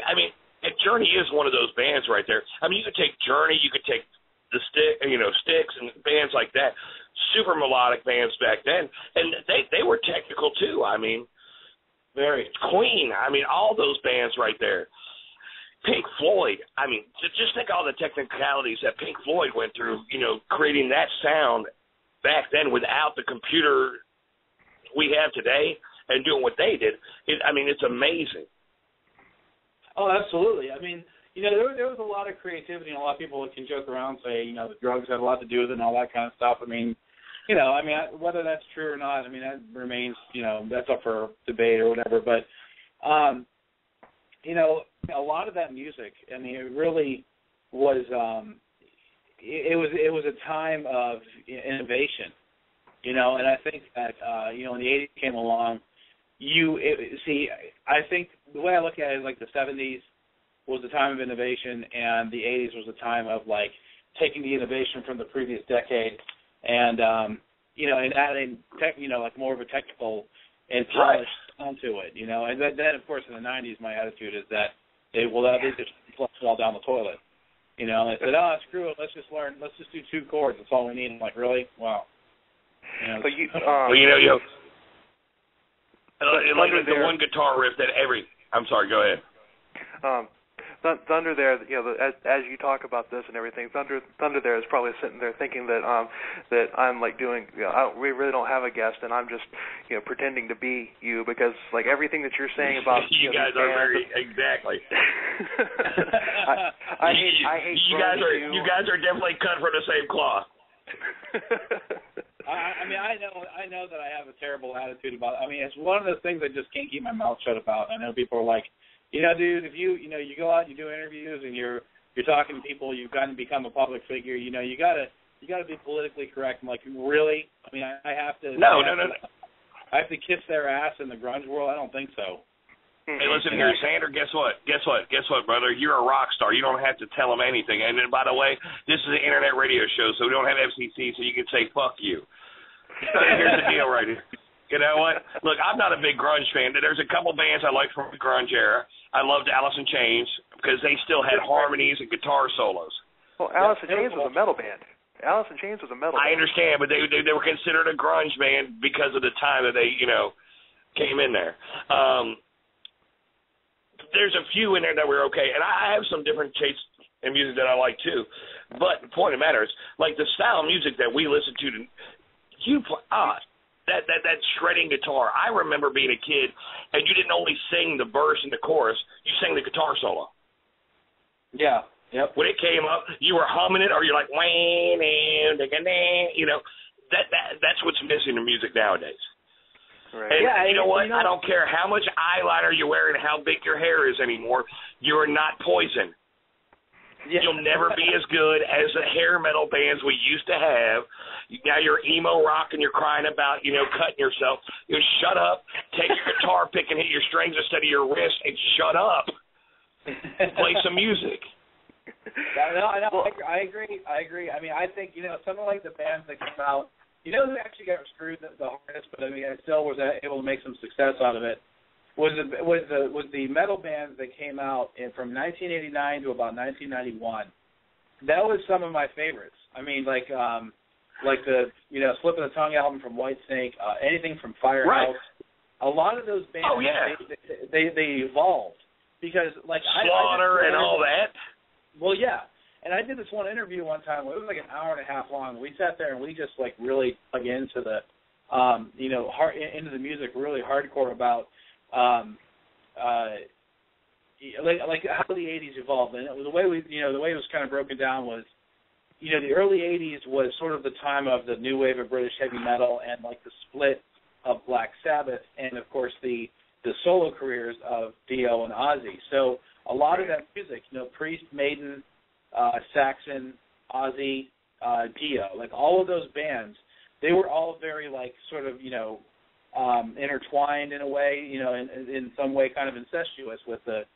I mean, Journey is one of those bands right there. I mean, you could take Journey, you could take the Styx, and bands like that. Super melodic bands back then, and they were technical too. I mean. Very. Queen, I mean, all those bands right there. Pink Floyd, I mean, just think all the technicalities that Pink Floyd went through, creating that sound back then without the computer we have today and doing what they did. It's amazing. Oh, absolutely. I mean, there was a lot of creativity, and a lot of people can joke around and say, the drugs had a lot to do with it and all that kind of stuff. I mean, whether that's true or not, I mean, that remains, that's up for debate or whatever. But, a lot of that music, I mean, it really was, it was a time of innovation, and I think that, when the 80s came along, I think the way I look at it is the 70s was a time of innovation, and the 80s was a time of, taking the innovation from the previous decade and and adding more of a technical and polish onto it, and then of course in the 90s my attitude is that they just flushed it all down the toilet, they said, screw it, let's just do two chords, that's all we need. I'm like, really? Wow. But the one guitar riff that I'm sorry, go ahead. Thunder there, as you talk about this and everything, Thunder there is probably sitting there thinking that that I'm doing, we really don't have a guest, and I'm just pretending to be you, because everything that you're saying about you guys are very exactly. I hate you guys are definitely cut from the same cloth. I know that I have a terrible attitude about it. I mean, it's one of those things I just can't keep my mouth shut about. I know people are like, dude, if you go out and you do interviews and you're talking to people, you've got to become a public figure. You gotta be politically correct. I'm like, really? I mean, I have to. No. I have to kiss their ass in the grunge world? I don't think so. Hey, listen here, Xander. Guess what, brother? You're a rock star. You don't have to tell them anything. And then, by the way, this is an internet radio show, so we don't have FCC, so you can say fuck you. Here's the deal right here. You know what? Look, I'm not a big grunge fan. There's a couple bands I like from the grunge era. I loved Alice in Chains because they still had harmonies and guitar solos. Well, Alice in Chains was a metal band. Alice in Chains was a metal band. I understand, but they were considered a grunge band because of the time that they, came in there. There's a few in there that were okay, and I have some different tastes in music that I like too. But the point of the matter is, like the style of music that we listen to, you play that shredding guitar. I remember being a kid, and you didn't only sing the verse and the chorus, you sang the guitar solo. Yeah. Yep. When it came up, you were humming it, or you're like, that's what's missing in music nowadays. Right. And you know what? I don't care how much eyeliner you wear and how big your hair is anymore. You are not Poison. Yeah. You'll never be as good as the hair metal bands we used to have. Now you're emo rock and you're crying about, cutting yourself. Shut up, take your guitar pick and hit your strings instead of your wrist, and shut up. Play some music. I agree. I mean, I think, something like the bands that come out, who actually got screwed the hardest, but I mean, I still was able to make some success out of it, was the metal bands that came out from 1989 to about 1991. That was some of my favorites. I mean, like the Slip of the Tongue album from Whitesnake, anything from Firehouse. Right. A lot of those bands, they evolved because Slaughter and all that. Well, yeah. And I did this one interview one time. It was like an hour and a half long. We sat there and we just really dug into the, into the music really hardcore about, how the '80s evolved. And the way it was kind of broken down was, the early '80s was sort of the time of the new wave of British heavy metal and the split of Black Sabbath and of course the solo careers of Dio and Ozzy. So a lot of that music, Priest, Maiden, Saxon, Ozzy, Dio, all of those bands, they were all very intertwined in a way, in some way kind of incestuous with the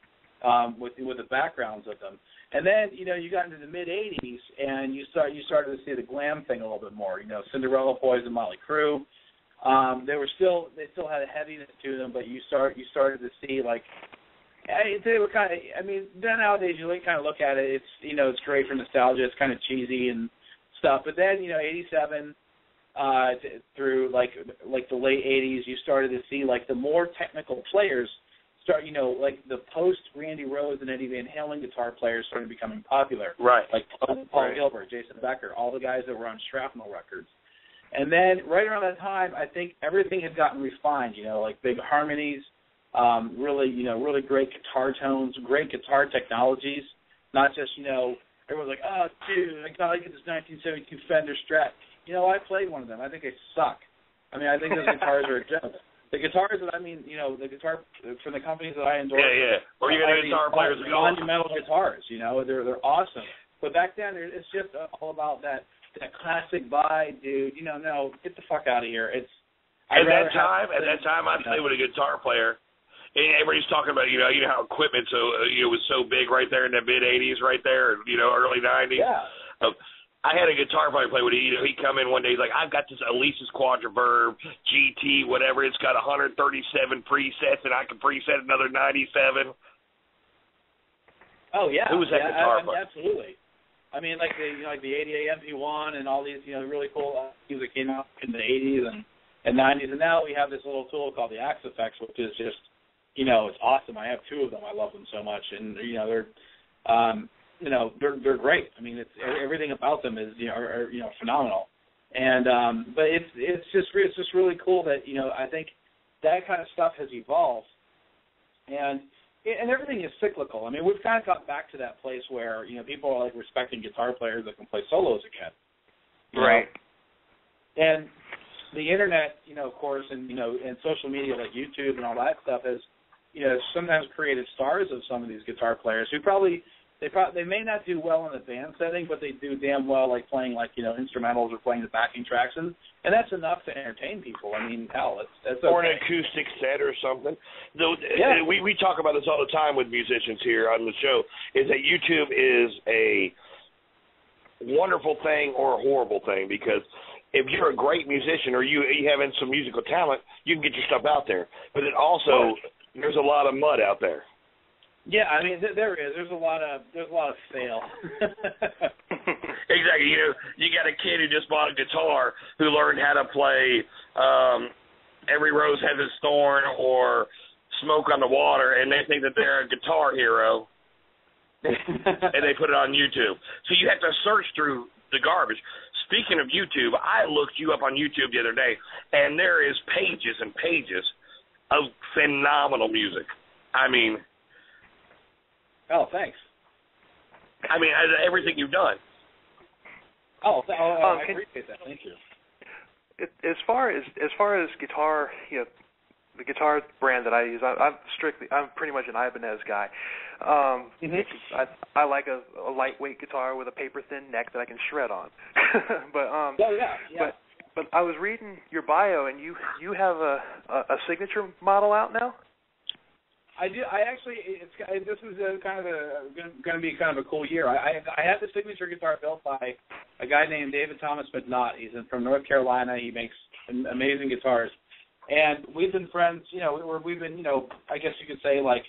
backgrounds of them. And then, you got into the mid '80s and you started to see the glam thing a little bit more. Cinderella, Poison, Motley Crue. They still had a heaviness to them, but you started to see they were kind of. I mean, nowadays you kind of look at it. It's it's great for nostalgia. It's kind of cheesy and stuff. But then '87 through the late '80s, you started to see the more technical players start. The post Randy Rhoads and Eddie Van Halen guitar players started becoming popular. Right. Paul Gilbert, Jason Becker, all the guys that were on Shrapnel Records. And then right around that time, I think everything had gotten refined. Big harmonies. Really great guitar tones, great guitar technologies. Not just, everyone's like, oh, dude, I gotta get this 1972 Fender Strat. I played one of them. I think they suck. I mean, I think those guitars are a joke. The guitars that the guitar from the companies that I endorse. Yeah. Or you got guitar players that go monumental guitars. They're awesome. But back then, it's just all about that classic vibe, dude. No, get the fuck out of here. At that time, I'd play with a guitar player. And everybody's talking about, how equipment was so big right there in the mid '80s, right there, early '90s. Yeah. I had a guitar player play with it. He'd come in one day. He's like, I've got this Elise's Quadriverb GT, whatever. It's got 137 presets, and I can preset another 97. Oh yeah. Who was that guitar player? Absolutely. I mean, the 80A MP1 and all these really cool music came out in the '80s and '90s, and now we have this little tool called the Axe Effects, which is just it's awesome. I have two of them. I love them so much, and they're great. I mean, it's everything about them is are phenomenal, and but it's just really cool that I think that kind of stuff has evolved, and everything is cyclical. I mean, we've kind of got back to that place where people are respecting guitar players that can play solos again, right? And the internet, of course, and and social media like YouTube and all that stuff has sometimes created stars of some of these guitar players who they may not do well in the band setting, but they do damn well playing instrumentals or playing the backing tracks, and that's enough to entertain people. I mean, hell, that's okay. Or an acoustic set or something. Yeah. We talk about this all the time with musicians here on the show, is that YouTube is a wonderful thing or a horrible thing, because if you're a great musician or you have some musical talent, you can get your stuff out there. But it also, there's a lot of mud out there. Yeah, I mean, there is. There's a lot of fail. Exactly. You got a kid who just bought a guitar who learned how to play Every Rose Has Its Thorn or Smoke on the Water, and they think that they're a guitar hero, and they put it on YouTube. So you have to search through the garbage. Speaking of YouTube, I looked you up on YouTube the other day, and there is pages and pages of phenomenal music. I mean... Oh, thanks. I mean, everything you've done. I appreciate that. Thank you. As far as guitar, the guitar brand that I use, I'm pretty much an Ibanez guy. I like a lightweight guitar with a paper thin neck that I can shred on. But I was reading your bio, and you have a signature model out now. I do. I actually, this is going to be kind of a cool year. I had the signature guitar built by a guy named David Thomas McNaught. He's from North Carolina. He makes amazing guitars, and we've been friends. We've been, I guess you could say like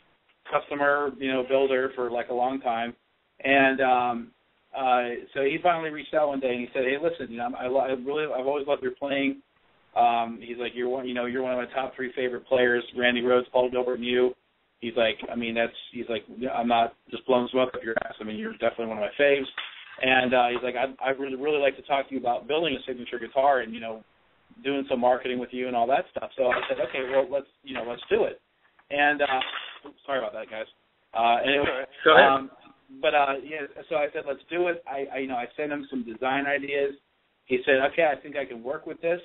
customer, builder for like a long time. And so he finally reached out one day and he said, "Hey, listen, I've always loved your playing." He's like, you're one of my top 3 favorite players: Randy Rhoads, Paul Gilbert, and you. He's like, I'm not just blowing smoke up your ass. I mean, you're definitely one of my faves. And he's like, I'd really like to talk to you about building a signature guitar and, doing some marketing with you and all that stuff. So I said, okay, well, let's do it. And sorry about that, guys. Anyway, go ahead. So I said, let's do it. I sent him some design ideas. He said, okay, I think I can work with this.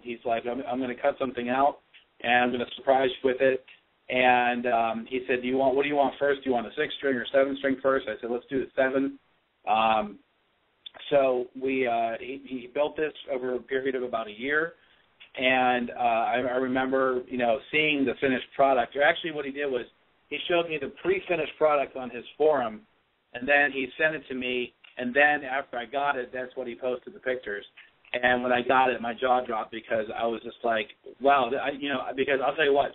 He's like, I'm going to cut something out and I'm going to surprise you with it. And he said, what do you want first? Do you want a 6-string or 7-string first? I said, let's do the 7. So he built this over a period of about a year. And I remember, seeing the finished product. Or actually what he did was he showed me the pre-finished product on his forum, and then he sent it to me. And then after I got it, that's what he posted the pictures. And when I got it, my jaw dropped because I was just like, wow, because I'll tell you what,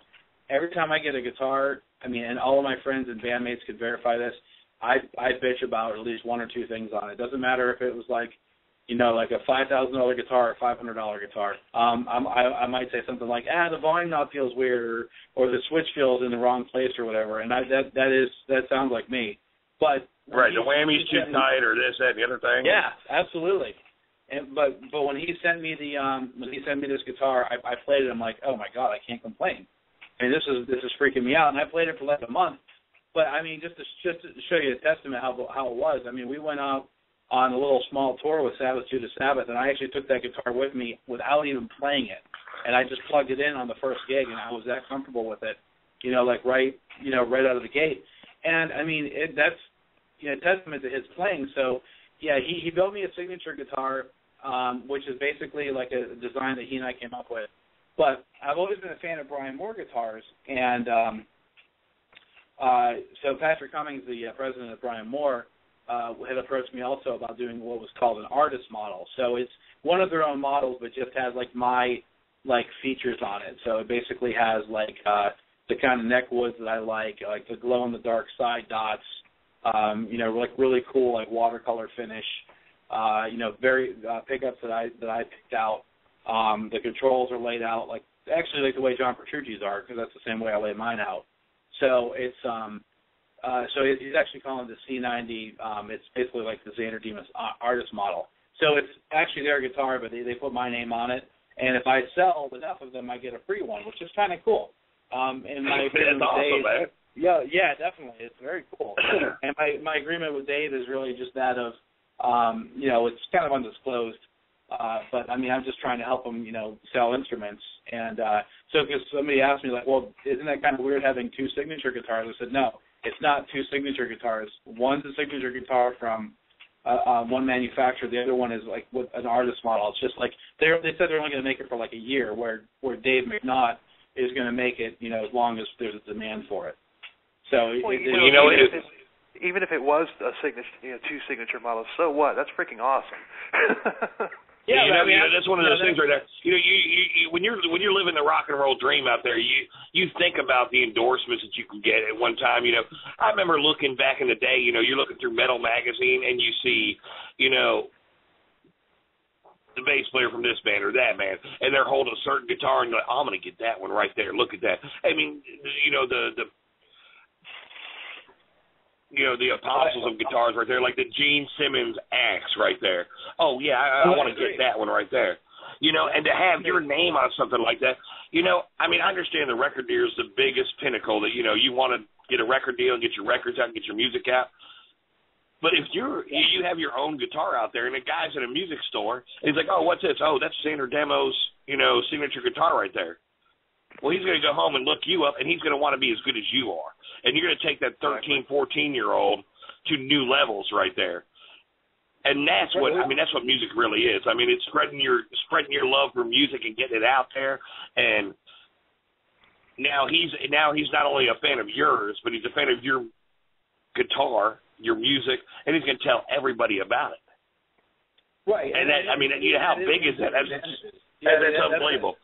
every time I get a guitar, and all of my friends and bandmates could verify this, I bitch about at least 1 or 2 things on it. It doesn't matter if it was like a $5,000 guitar or $500 guitar. I might say something like, the volume knob feels weird, or the switch feels in the wrong place or whatever, and that sounds like me. But right, the whammy's too tight, or this, that, and the other thing. Yeah, absolutely. But when he sent me this guitar, I played it. I'm like, oh my God, I can't complain. This is freaking me out, and I played it for like a month. But just to show you a testament how it was. We went out on a little small tour with Sabbath Judas Sabbath, and I actually took that guitar with me without even playing it, and I just plugged it in on the first gig, and I was that comfortable with it, right out of the gate. And that's a testament to his playing. So yeah, he built me a signature guitar, which is basically like a design that he and I came up with. But I've always been a fan of Brian Moore guitars, and so Patrick Cummings, the president of Brian Moore, had approached me also about doing what was called an artist model. So it's one of their own models, but just has my features on it. So it basically has the kind of neck woods that I like the glow in the dark side dots, really cool watercolor finish, very pickups that I picked out. The controls are laid out actually like the way John Petrucci's are, because that's the same way I lay mine out. So it's he's actually calling it the C90. It's basically like the Xander Demos artist model. So it's actually their guitar, but they put my name on it. And if I sell enough of them, I get a free one, which is kind of cool. And my agreement with Dave, man. Yeah, definitely, it's very cool. And my agreement with Dave is really just that of, it's kind of undisclosed. But I'm just trying to help them, sell instruments. And so because somebody asked me well, isn't that kind of weird having 2 signature guitars? I said, no, it's not 2 signature guitars. One's a signature guitar from one manufacturer. The other one is with an artist model. It's just they said they're only going to make it for a year, where Dave McNaught is going to make it, as long as there's a demand for it. So even if it was a signature, 2 signature models, so what? That's freaking awesome. Yeah, that's one of those things right there. You when you're living the rock and roll dream out there, you think about the endorsements that you can get at one time. I remember looking back in the day. You're looking through Metal Magazine and you see, the bass player from this band or that band, and they're holding a certain guitar, and you're like, oh, I'm going to get that one right there. Look at that. I mean, the apostles of guitars right there, like the Gene Simmons axe right there. Oh, yeah, I want to get that one right there. And to have your name on something like that, I mean, I understand the record deal is the biggest pinnacle that, you want to get a record deal and get your records out and get your music out. But if you have your own guitar out there and a guy's at a music store and he's like, oh, what's this? Oh, that's Xander Demos, signature guitar right there. Well, he's going to go home and look you up, and he's going to want to be as good as you are. And you're going to take that 13, 14-year-old to new levels right there. And that's what music really is. I mean, it's spreading your love for music and getting it out there. And now he's not only a fan of yours, but he's a fan of your guitar, your music, and he's going to tell everybody about it. Right. And that, how big is that? That's unbelievable.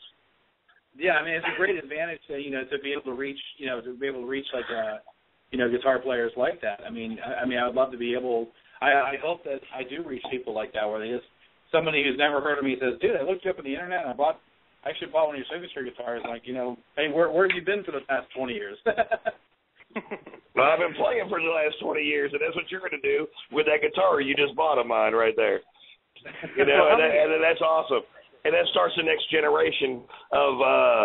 Yeah, I mean, it's a great advantage to be able to reach like guitar players like that. I mean, I would love to be able. I hope that I do reach people like that, where they just somebody who's never heard of me says, "Dude, I looked you up on the internet and I actually bought one of your signature guitars." Like, hey, where have you been for the past 20 years? Well, I've been playing for the last 20 years, and that's what you're going to do with that guitar you just bought of mine right there. And that's awesome. And that starts the next generation of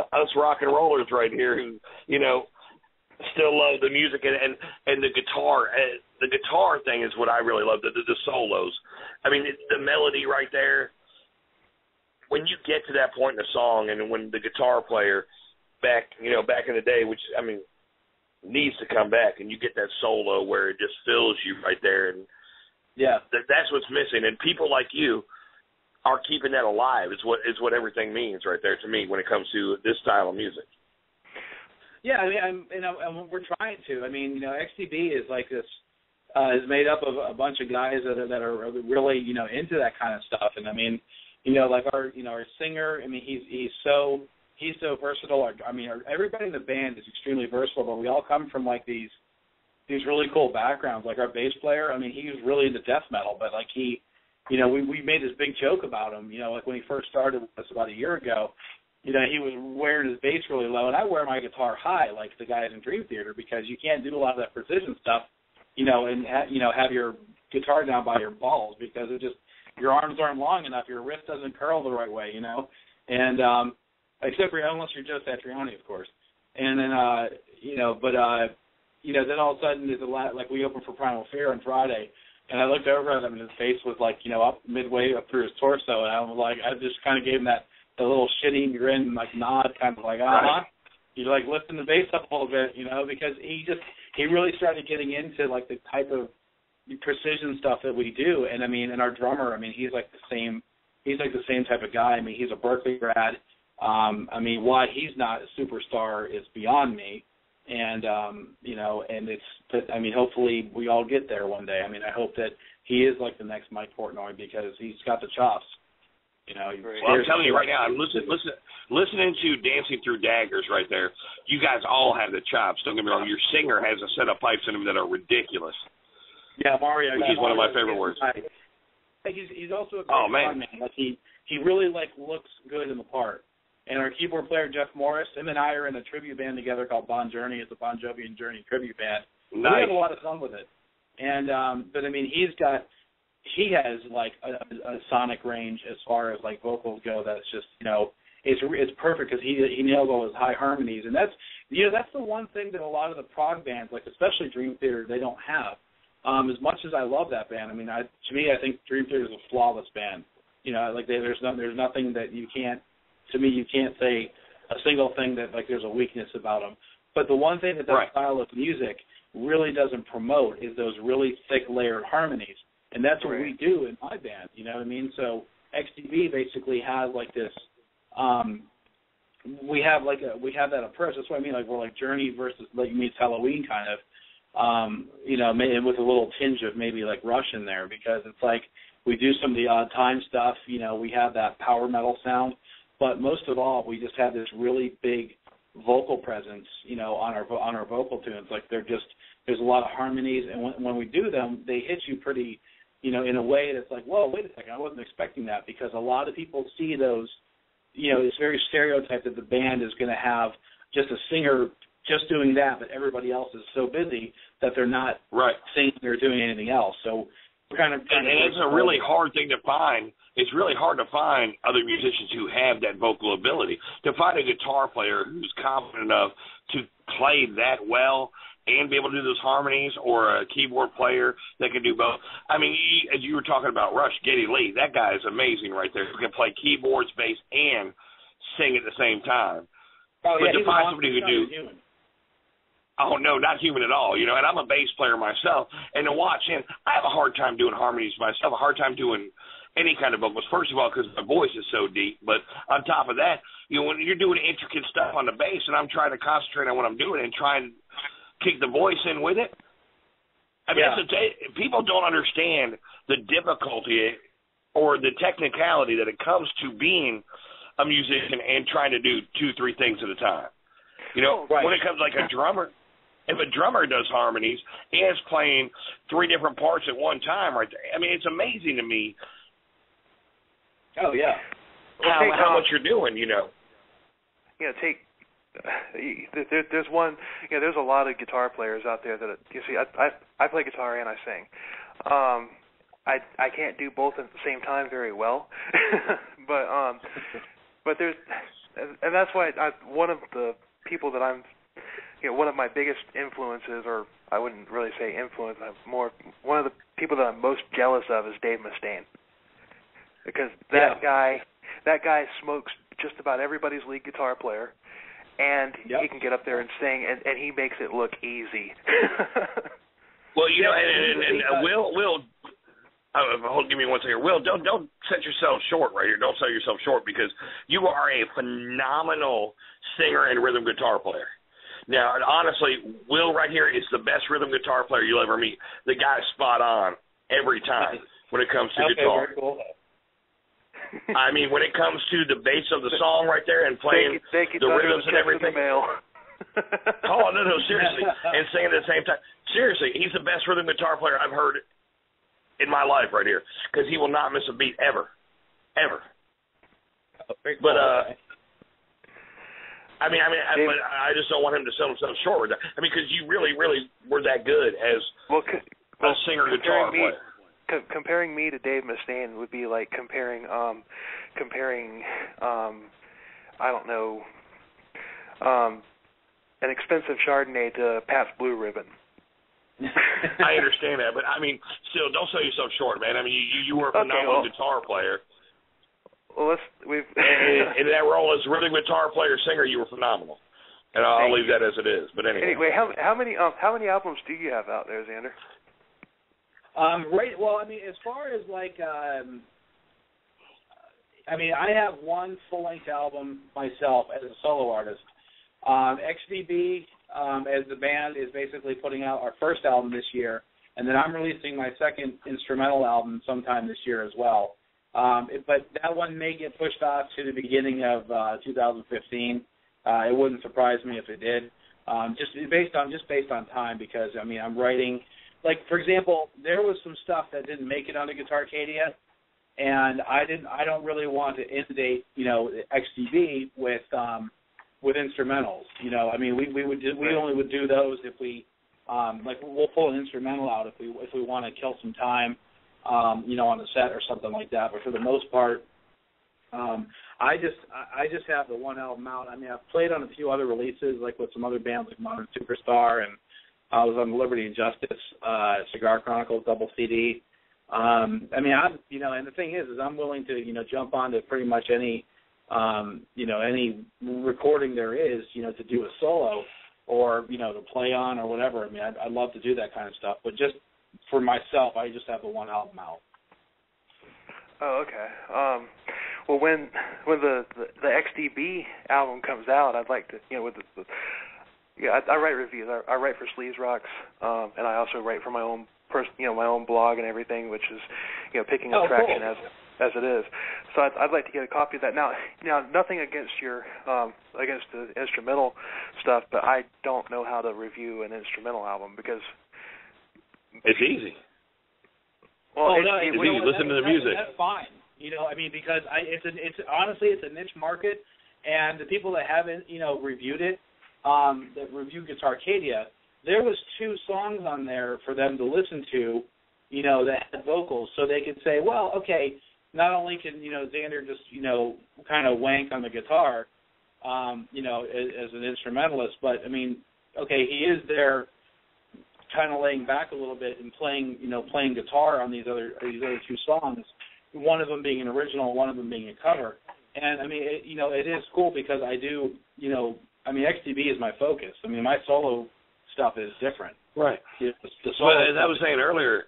us rock and rollers right here who, still love the music and the guitar. The guitar thing is what I really love, the solos. I mean, the melody right there. When you get to that point in the song, and when the guitar player back in the day, which, I mean, needs to come back, and you get that solo where it just fills you right there. And yeah, that's what's missing. And people like you are keeping that alive. Is what everything means right there to me when it comes to this style of music. Yeah, I mean, and we're trying to. I mean, XTB is like this. Is made up of a bunch of guys that are really into that kind of stuff. And I mean, like our singer. I mean, he's so versatile. I mean, everybody in the band is extremely versatile, but we all come from like these really cool backgrounds. Like our bass player. I mean, he was really into death metal, but like he. We made this big joke about him, like when he first started with us about a year ago, he was wearing his bass really low, and I wear my guitar high like the guys in Dream Theater because you can't do a lot of that precision stuff, and have your guitar down by your balls because your arms aren't long enough, your wrist doesn't curl the right way, and except for unless you're just Satriani, of course. And then, then all of a sudden there's a lot, like we opened for Primal Fear on Friday. And I looked over at him, and his face was like, up midway up through his torso, and I was like, I just kind of gave him that little shitty grin, like nod, kind of like, uh-huh. You like lifting the bass up a little bit, because he really started getting into like the type of precision stuff that we do, and I mean, and our drummer, I mean, he's like the same type of guy. I mean, he's a Berkeley grad. I mean, why he's not a superstar is beyond me. And, and I mean, hopefully we all get there one day. I mean, I hope that he is like the next Mike Portnoy because he's got the chops. Well, I'm telling you right now, I'm listening to Dancing Through Daggers right there. You guys all have the chops. Don't get me wrong. Your singer has a set of pipes in him that are ridiculous. Yeah, Mario. Which is one of my favorite words. He's also a great man. Like he really like looks good in the part. And our keyboard player, Jeff Morris, him and I are in a tribute band together called Bon Journey. It's a Bon Jovi and Journey tribute band. Nice. We have a lot of fun with it. And but I mean, he has like a sonic range as far as like vocals go. That's just it's perfect because he nails all his high harmonies. And that's that's the one thing that a lot of the prog bands, like especially Dream Theater, they don't have. As much as I love that band, I mean, to me, I think Dream Theater is a flawless band. Like there's nothing that you can't. To me, you can't say a single thing that like there's a weakness about them. But the one thing that style of music really doesn't promote is those really thick layered harmonies, and that's what we do in my band. You know what I mean? So XTB basically has like this. We have that approach. That's what I mean. Like we're like Journey versus like meets Halloween kind of. Maybe with a little tinge of maybe like Rush in there because it's like We do some of the odd time stuff. You know, we have that power metal sound, but most of all, we just have this really big vocal presence, you know, on our vocal tunes. Like there's a lot of harmonies, and when we do them, they hit you pretty, you know, in a way that's like, whoa, wait a second, I wasn't expecting that, because a lot of people see those, you know, it's very stereotyped that the band is going to have just a singer just doing that, but everybody else is so busy that they're not singing or doing anything else. So we're kind of and it's a really hard thing to find. It's really hard to find other musicians who have that vocal ability. To find a guitar player who's confident enough to play that well and be able to do those harmonies, or a keyboard player that can do both. I mean, as you were talking about Rush, Geddy Lee, that guy is amazing right there. Who can play keyboards, bass, and sing at the same time. Oh, but yeah, to find somebody who can do... Human. Oh, no, not human at all, you know, and I'm a bass player myself, and to watch him, I have a hard time doing harmonies myself, a hard time doing any kind of vocals, first of all, because my voice is so deep, but on top of that, you know, when you're doing intricate stuff on the bass, and I'm trying to concentrate on what I'm doing and try and kick the voice in with it, I mean, people don't understand the difficulty or the technicality that it comes to being a musician and trying to do 2-3 things at a time. You know, when it comes like a drummer, if a drummer does harmonies and is playing 3 different parts at one time right there, I mean, it's amazing to me. Oh, yeah. How much you're doing, you know. You know, there's one, you know, there's a lot of guitar players out there that, you see, I play guitar and I sing. I can't do both at the same time very well, but there's, and that's why one of the people that I'm, you know, one of my biggest influences, or I wouldn't really say influence, one of the people that I'm most jealous of is Dave Mustaine, because that guy smokes just about everybody's lead guitar player, and he can get up there and sing, and he makes it look easy. Well, you know, and Will, give me one second. Will, don't set yourself short right here. Don't sell yourself short, because you are a phenomenal singer and rhythm guitar player. Now, honestly, Will right here is the best rhythm guitar player you'll ever meet. The guy's spot on every time when it comes to guitar. Very cool. I mean, when it comes to the bass of the song right there and playing the rhythms and everything. Oh, no, seriously. And singing at the same time. Seriously, he's the best rhythm guitar player I've heard in my life right here, because he will not miss a beat ever. Ever. But, I just don't want him to sell himself short with that. I mean, because you really, really were that good as a singer-guitar player. Comparing me to Dave Mustaine would be like comparing I don't know, an expensive Chardonnay to Pabst Blue Ribbon. I understand that, but I mean, still, don't sell yourself short, man. I mean, you were a phenomenal guitar player. Well, in that role as rhythm guitar player, singer, you were phenomenal, and I'll leave that as it is. But anyway, how many albums do you have out there, Xander? Well, I mean, as far as like, I have one full-length album myself as a solo artist. XDB, as the band, is basically putting out our first album this year, and then I'm releasing my second instrumental album sometime this year as well. But that one may get pushed off to the beginning of 2015. It wouldn't surprise me if it did, just based on time, because I mean, I'm writing. Like, for example, there was some stuff that didn't make it onto Guitarcadia, and I don't really want to inundate, you know, XDB with instrumentals. You know, I mean, we only would do those if we we'll pull an instrumental out if we want to kill some time, you know, on the set or something like that. But for the most part, I just have the one album out. I mean, I've played on a few other releases, like with some other bands like Modern Superstar, and I was on Liberty and Justice, Cigar Chronicles double CD. I mean, and the thing is I'm willing to, you know, jump onto pretty much any, you know, any recording there is, you know, to do a solo or, you know, to play on or whatever. I mean, I'd love to do that kind of stuff, but just for myself, I just have the one album out. Oh, okay. Well, when the XDB album comes out, I'd like to, you know, with I write reviews. I write for Sleaze Rocks, and I also write for my own my own blog and everything, which is picking up traction as it is. So I'd like to get a copy of that. Now nothing against your against the instrumental stuff, but I don't know how to review an instrumental album because it's easy. Well, it's easy. Listen to the music. That's fine. Because it's honestly a niche market, and the people that haven't reviewed it, that review Guitarcadia, there was 2 songs on there for them to listen to, that had vocals, so they could say, well, okay, not only can Xander just kind of wank on the guitar, as an instrumentalist, but I mean, okay, he is there, kind of laying back a little bit and playing guitar on these other 2 songs. One of them being an original, one of them being a cover, and I mean, it is cool because I do, XTB is my focus. I mean, my solo stuff is different. Right. The solo as I was saying earlier,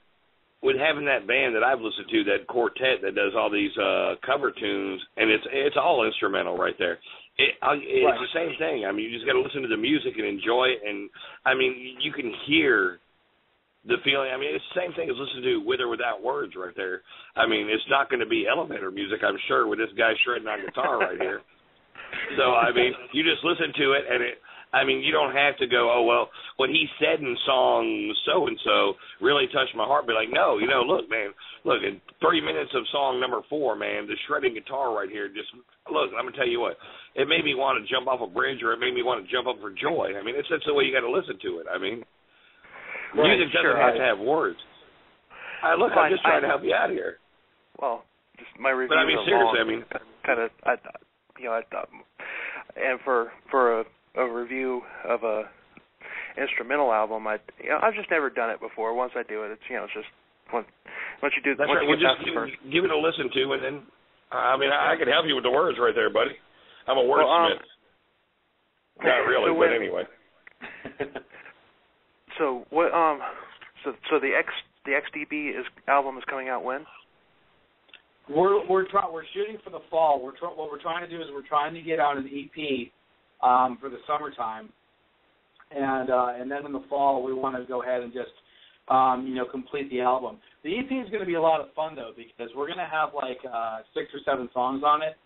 with having that band that I've listened to, that quartet that does all these cover tunes, and it's all instrumental right there. It's right. The same thing. I mean, you just got to listen to the music and enjoy it, and I mean, you can hear the feeling. I mean, it's the same thing as listening to With or Without Words right there. I mean, it's not going to be elevator music, I'm sure, with this guy shredding on guitar right here. So, I mean, you just listen to it, and you don't have to go, oh, well, what he said in song so-and-so really touched my heart. Be like, no, look, man, in 30 minutes of song number 4, man, the shredding guitar right here, just, look, I'm going to tell you what, it made me want to jump off a bridge, or it made me want to jump up for joy. I mean, that's the way you got to listen to it. I mean, music doesn't have to have words. I'm just trying to help you out here. Well, just my review. But I mean, seriously, and for a review of a instrumental album, I've just never done it before. Once I do it, it's just once you do. That's once right. you Well, just give it a listen to, and then I can help you with the words right there, buddy. I'm a wordsmith. Not really, but anyway. So what? So the XDB album is coming out when? We're shooting for the fall. What we're trying to do is we're trying to get out an EP for the summertime, and then in the fall we want to go ahead and just complete the album. The EP is going to be a lot of fun though, because we're going to have like 6 or 7 songs on it,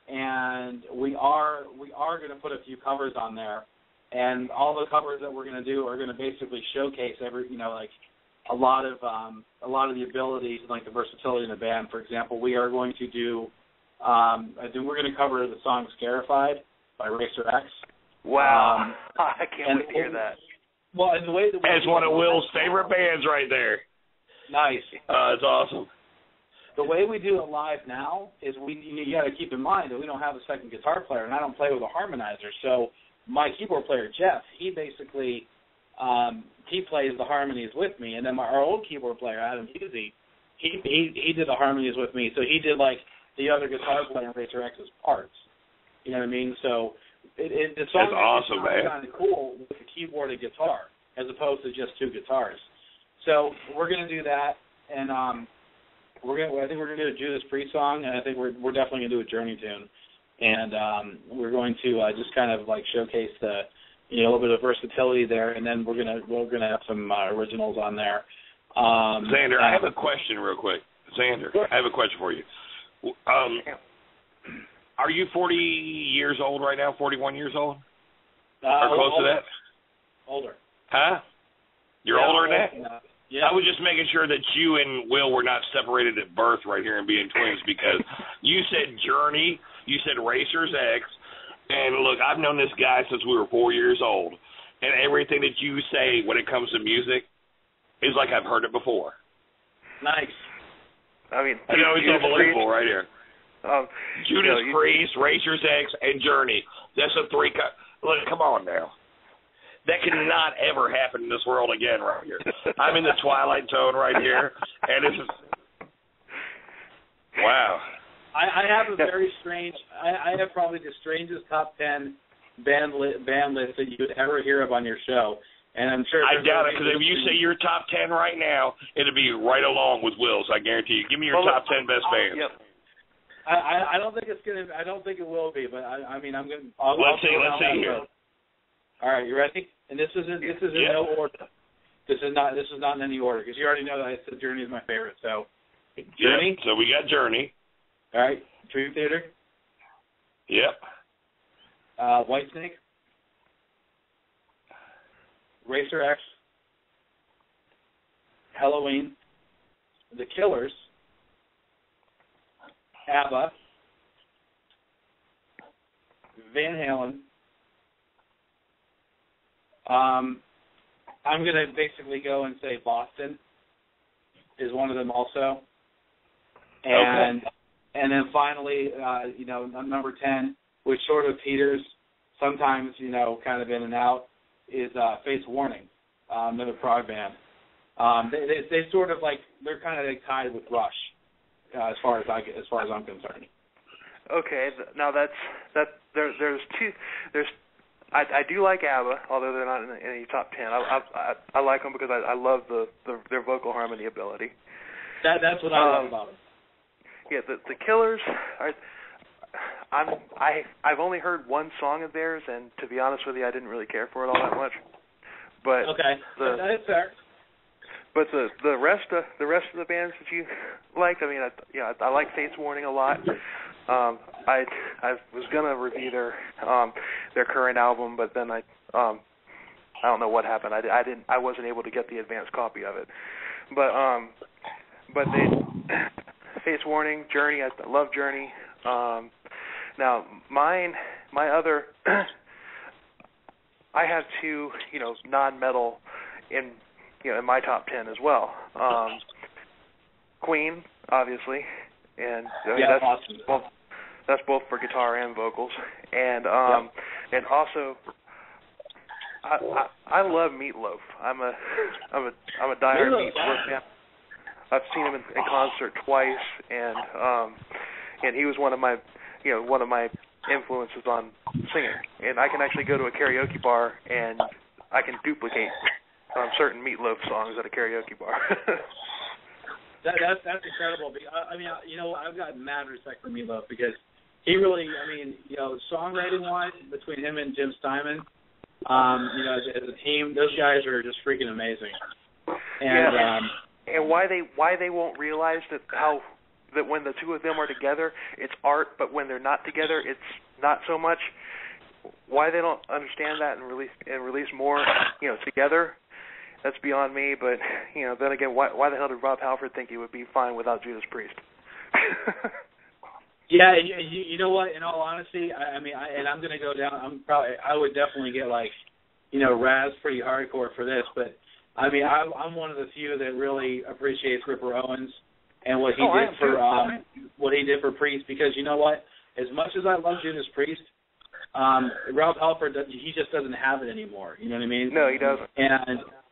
and we are going to put a few covers on there, and all the covers that we're going to do are going to basically showcase a lot of the abilities and like the versatility in the band. For example, we are going to do we're going to cover the song "Scarified" by Racer X. Wow, I can't wait to hear that. Well, and the way it's one of Will's favorite bands right there. Nice. It's awesome. The way we do it live now is you got to keep in mind that we don't have a second guitar player, and I don't play with a harmonizer. So my keyboard player Jeff, he basically he plays the harmonies with me, and then our old keyboard player Adam Husey, he did the harmonies with me. So he did like the other guitar player in Racer X's parts. You know what I mean? So the song is awesome, man. Kind of cool with the keyboard and guitar as opposed to just 2 guitars. So we're going to do that, and I think we're going to do a Judas Priest song, and I think we're definitely going to do a Journey tune, and we're going to just kind of like showcase the a little bit of versatility there, and then we're gonna have some originals on there. Xander, I have a question real quick. Xander, I have a question for you. Are you 40 years old right now? 41 years old? Or close to that? Older. Huh? You're older than that? Yeah. I was just making sure that you and Will were not separated at birth right here and being twins, because you said Journey, you said Racer's X, and look, I've known this guy since we were 4 years old, and everything that you say when it comes to music is like I've heard it before. Nice. I mean, it's unbelievable right here. Judas Priest, Racer's X, and Journey. That's a 3. Look, come on now. That cannot ever happen in this world again right here. I'm in the Twilight Zone right here, and it's just, wow. I have a very strange. I have probably the strangest top 10 band list that you would ever hear of on your show, and I'm sure. I doubt it, because if you say your top 10 right now, it'll be right along with Will's. I guarantee you. Give me your top 10 best bands. Yep. I don't think it's gonna. I don't think it will be, but I mean, I'm gonna. Let's see here. All right, you ready? And this is in no order. This is not in any order because you already know that I said Journey is my favorite. So Journey. Yep, so we got Journey. All right. Dream Theater. Yep. Whitesnake. Racer X. Halloween. The Killers. ABBA. Van Halen. I'm going to basically go and say Boston is one of them also. And and then finally, number 10, which sort of teeters, sometimes, kind of in and out, is Face Warning, another prog band. They sort of they're kind of tied with Rush, as far as I'm concerned. Okay, now there's two. I do like ABBA, although they're not in any top 10. I like them because I love their vocal harmony ability. That's what I love about them. Yeah, the Killers. I've only heard one song of theirs, and to be honest with you, I didn't really care for it all that much. But okay, that is fair. But the rest of the bands that you liked, I like Fates Warning a lot. I was gonna review their current album, but then I don't know what happened. I wasn't able to get the advanced copy of it. But they Fates Warning, Journey. I love Journey. Now my other I have two non-metal in my top 10 as well. Queen, obviously, and that's awesome. That's both for guitar and vocals, and also I love Meatloaf. I'm a diehard Meatloaf fan. I've seen him in concert twice, and he was one of my influences on singing. And I can actually go to a karaoke bar and I can duplicate certain Meatloaf songs at a karaoke bar. That's incredible. I've got mad respect for Meatloaf because he really, songwriting-wise, between him and Jim Steinman, as a team, those guys are just freaking amazing. And and why they won't realize that when the two of them are together, it's art, but when they're not together, it's not so much. Why they don't understand that and release more, together, that's beyond me. But then again, why the hell did Rob Halford think he would be fine without Judas Priest? Yeah, you know what? In all honesty, I'm going to go down. I would definitely get Raz pretty hardcore for this, but I'm one of the few that really appreciates Ripper Owens and what he did for Priest, because you know what? As much as I love Judas Priest, Rob Halford, he just doesn't have it anymore. You know what I mean? No, he doesn't.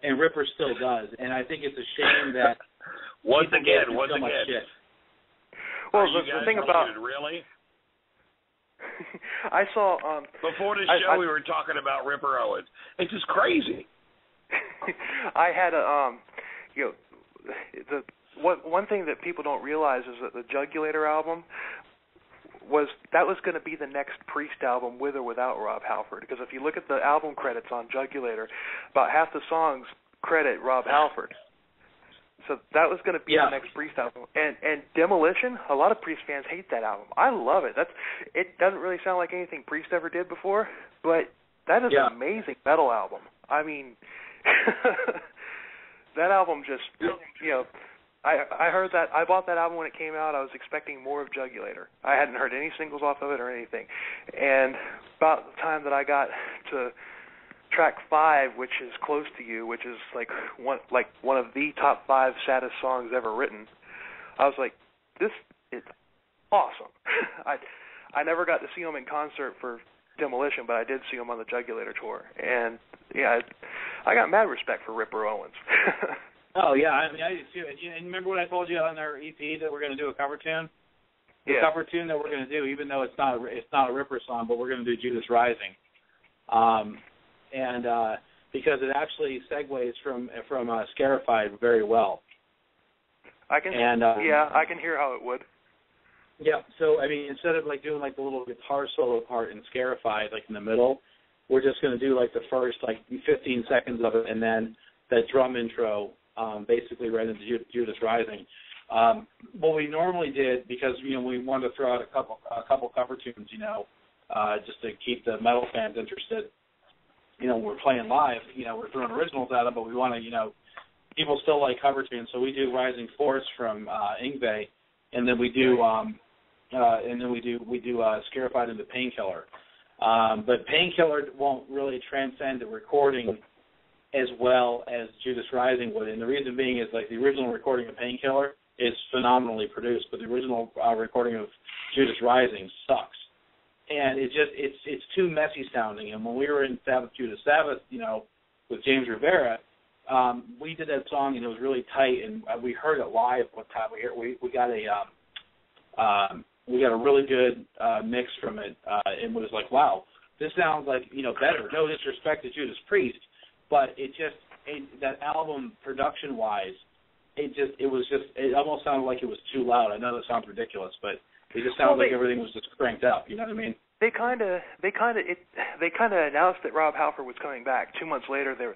And Ripper still does, and I think it's a shame that once again. Shit. Well, the thing about really, I saw before this show we were talking about Ripper Owens. It's just crazy. I had one thing that people don't realize is that the Jugulator album was going to be the next Priest album with or without Rob Halford, because if you look at the album credits on Jugulator, about half the songs credit Rob Halford. So that was going to be the next Priest album. And Demolition, a lot of Priest fans hate that album. I love it. It doesn't really sound like anything Priest ever did before, but that is an amazing metal album. That album just, I heard that. I bought that album when it came out. I was expecting more of Jugulator. I hadn't heard any singles off of it or anything. And about the time that I got to track 5, which is Close to You, which is one of the top 5 saddest songs ever written, I was like, this is awesome. I never got to see them in concert for Demolition, but I did see them on the Jugulator tour. And I got mad respect for Ripper Owens. Oh yeah, I did too. And remember what I told you on our EP that we're going to do a cover tune? The cover tune that we're going to do, even though it's not a Ripper song, but we're going to do Judas Rising. Because it actually segues from Scarified very well. I can hear how it would. Yeah, so instead of doing the little guitar solo part in Scarified in the middle, we're just going to do the first 15 seconds of it, and then drum intro basically right into Judas Rising. What we normally did, because we wanted to throw out a couple cover tunes, just to keep the metal fans interested. We're playing live. We're throwing originals at them, but we want to, people still like cover tunes, so we do Rising Force from Yngwie, and then we do Scarified into Painkiller. But Painkiller won't really transcend the recording as well as Judas Rising would, and the reason being is like the original recording of Painkiller is phenomenally produced, but the original recording of Judas Rising sucks, and it's too messy sounding. And when we were in Judas Sabbath, with James Rivera, we did that song and it was really tight, and we heard it live one time. We got a really good mix from it, and was like, wow, this sounds like better. No disrespect to Judas Priest, but that album production wise, it almost sounded like it was too loud. I know that sounds ridiculous, but it just sounded like everything was just cranked up. You know what I mean? They kind of announced that Rob Halford was coming back. 2 months later, the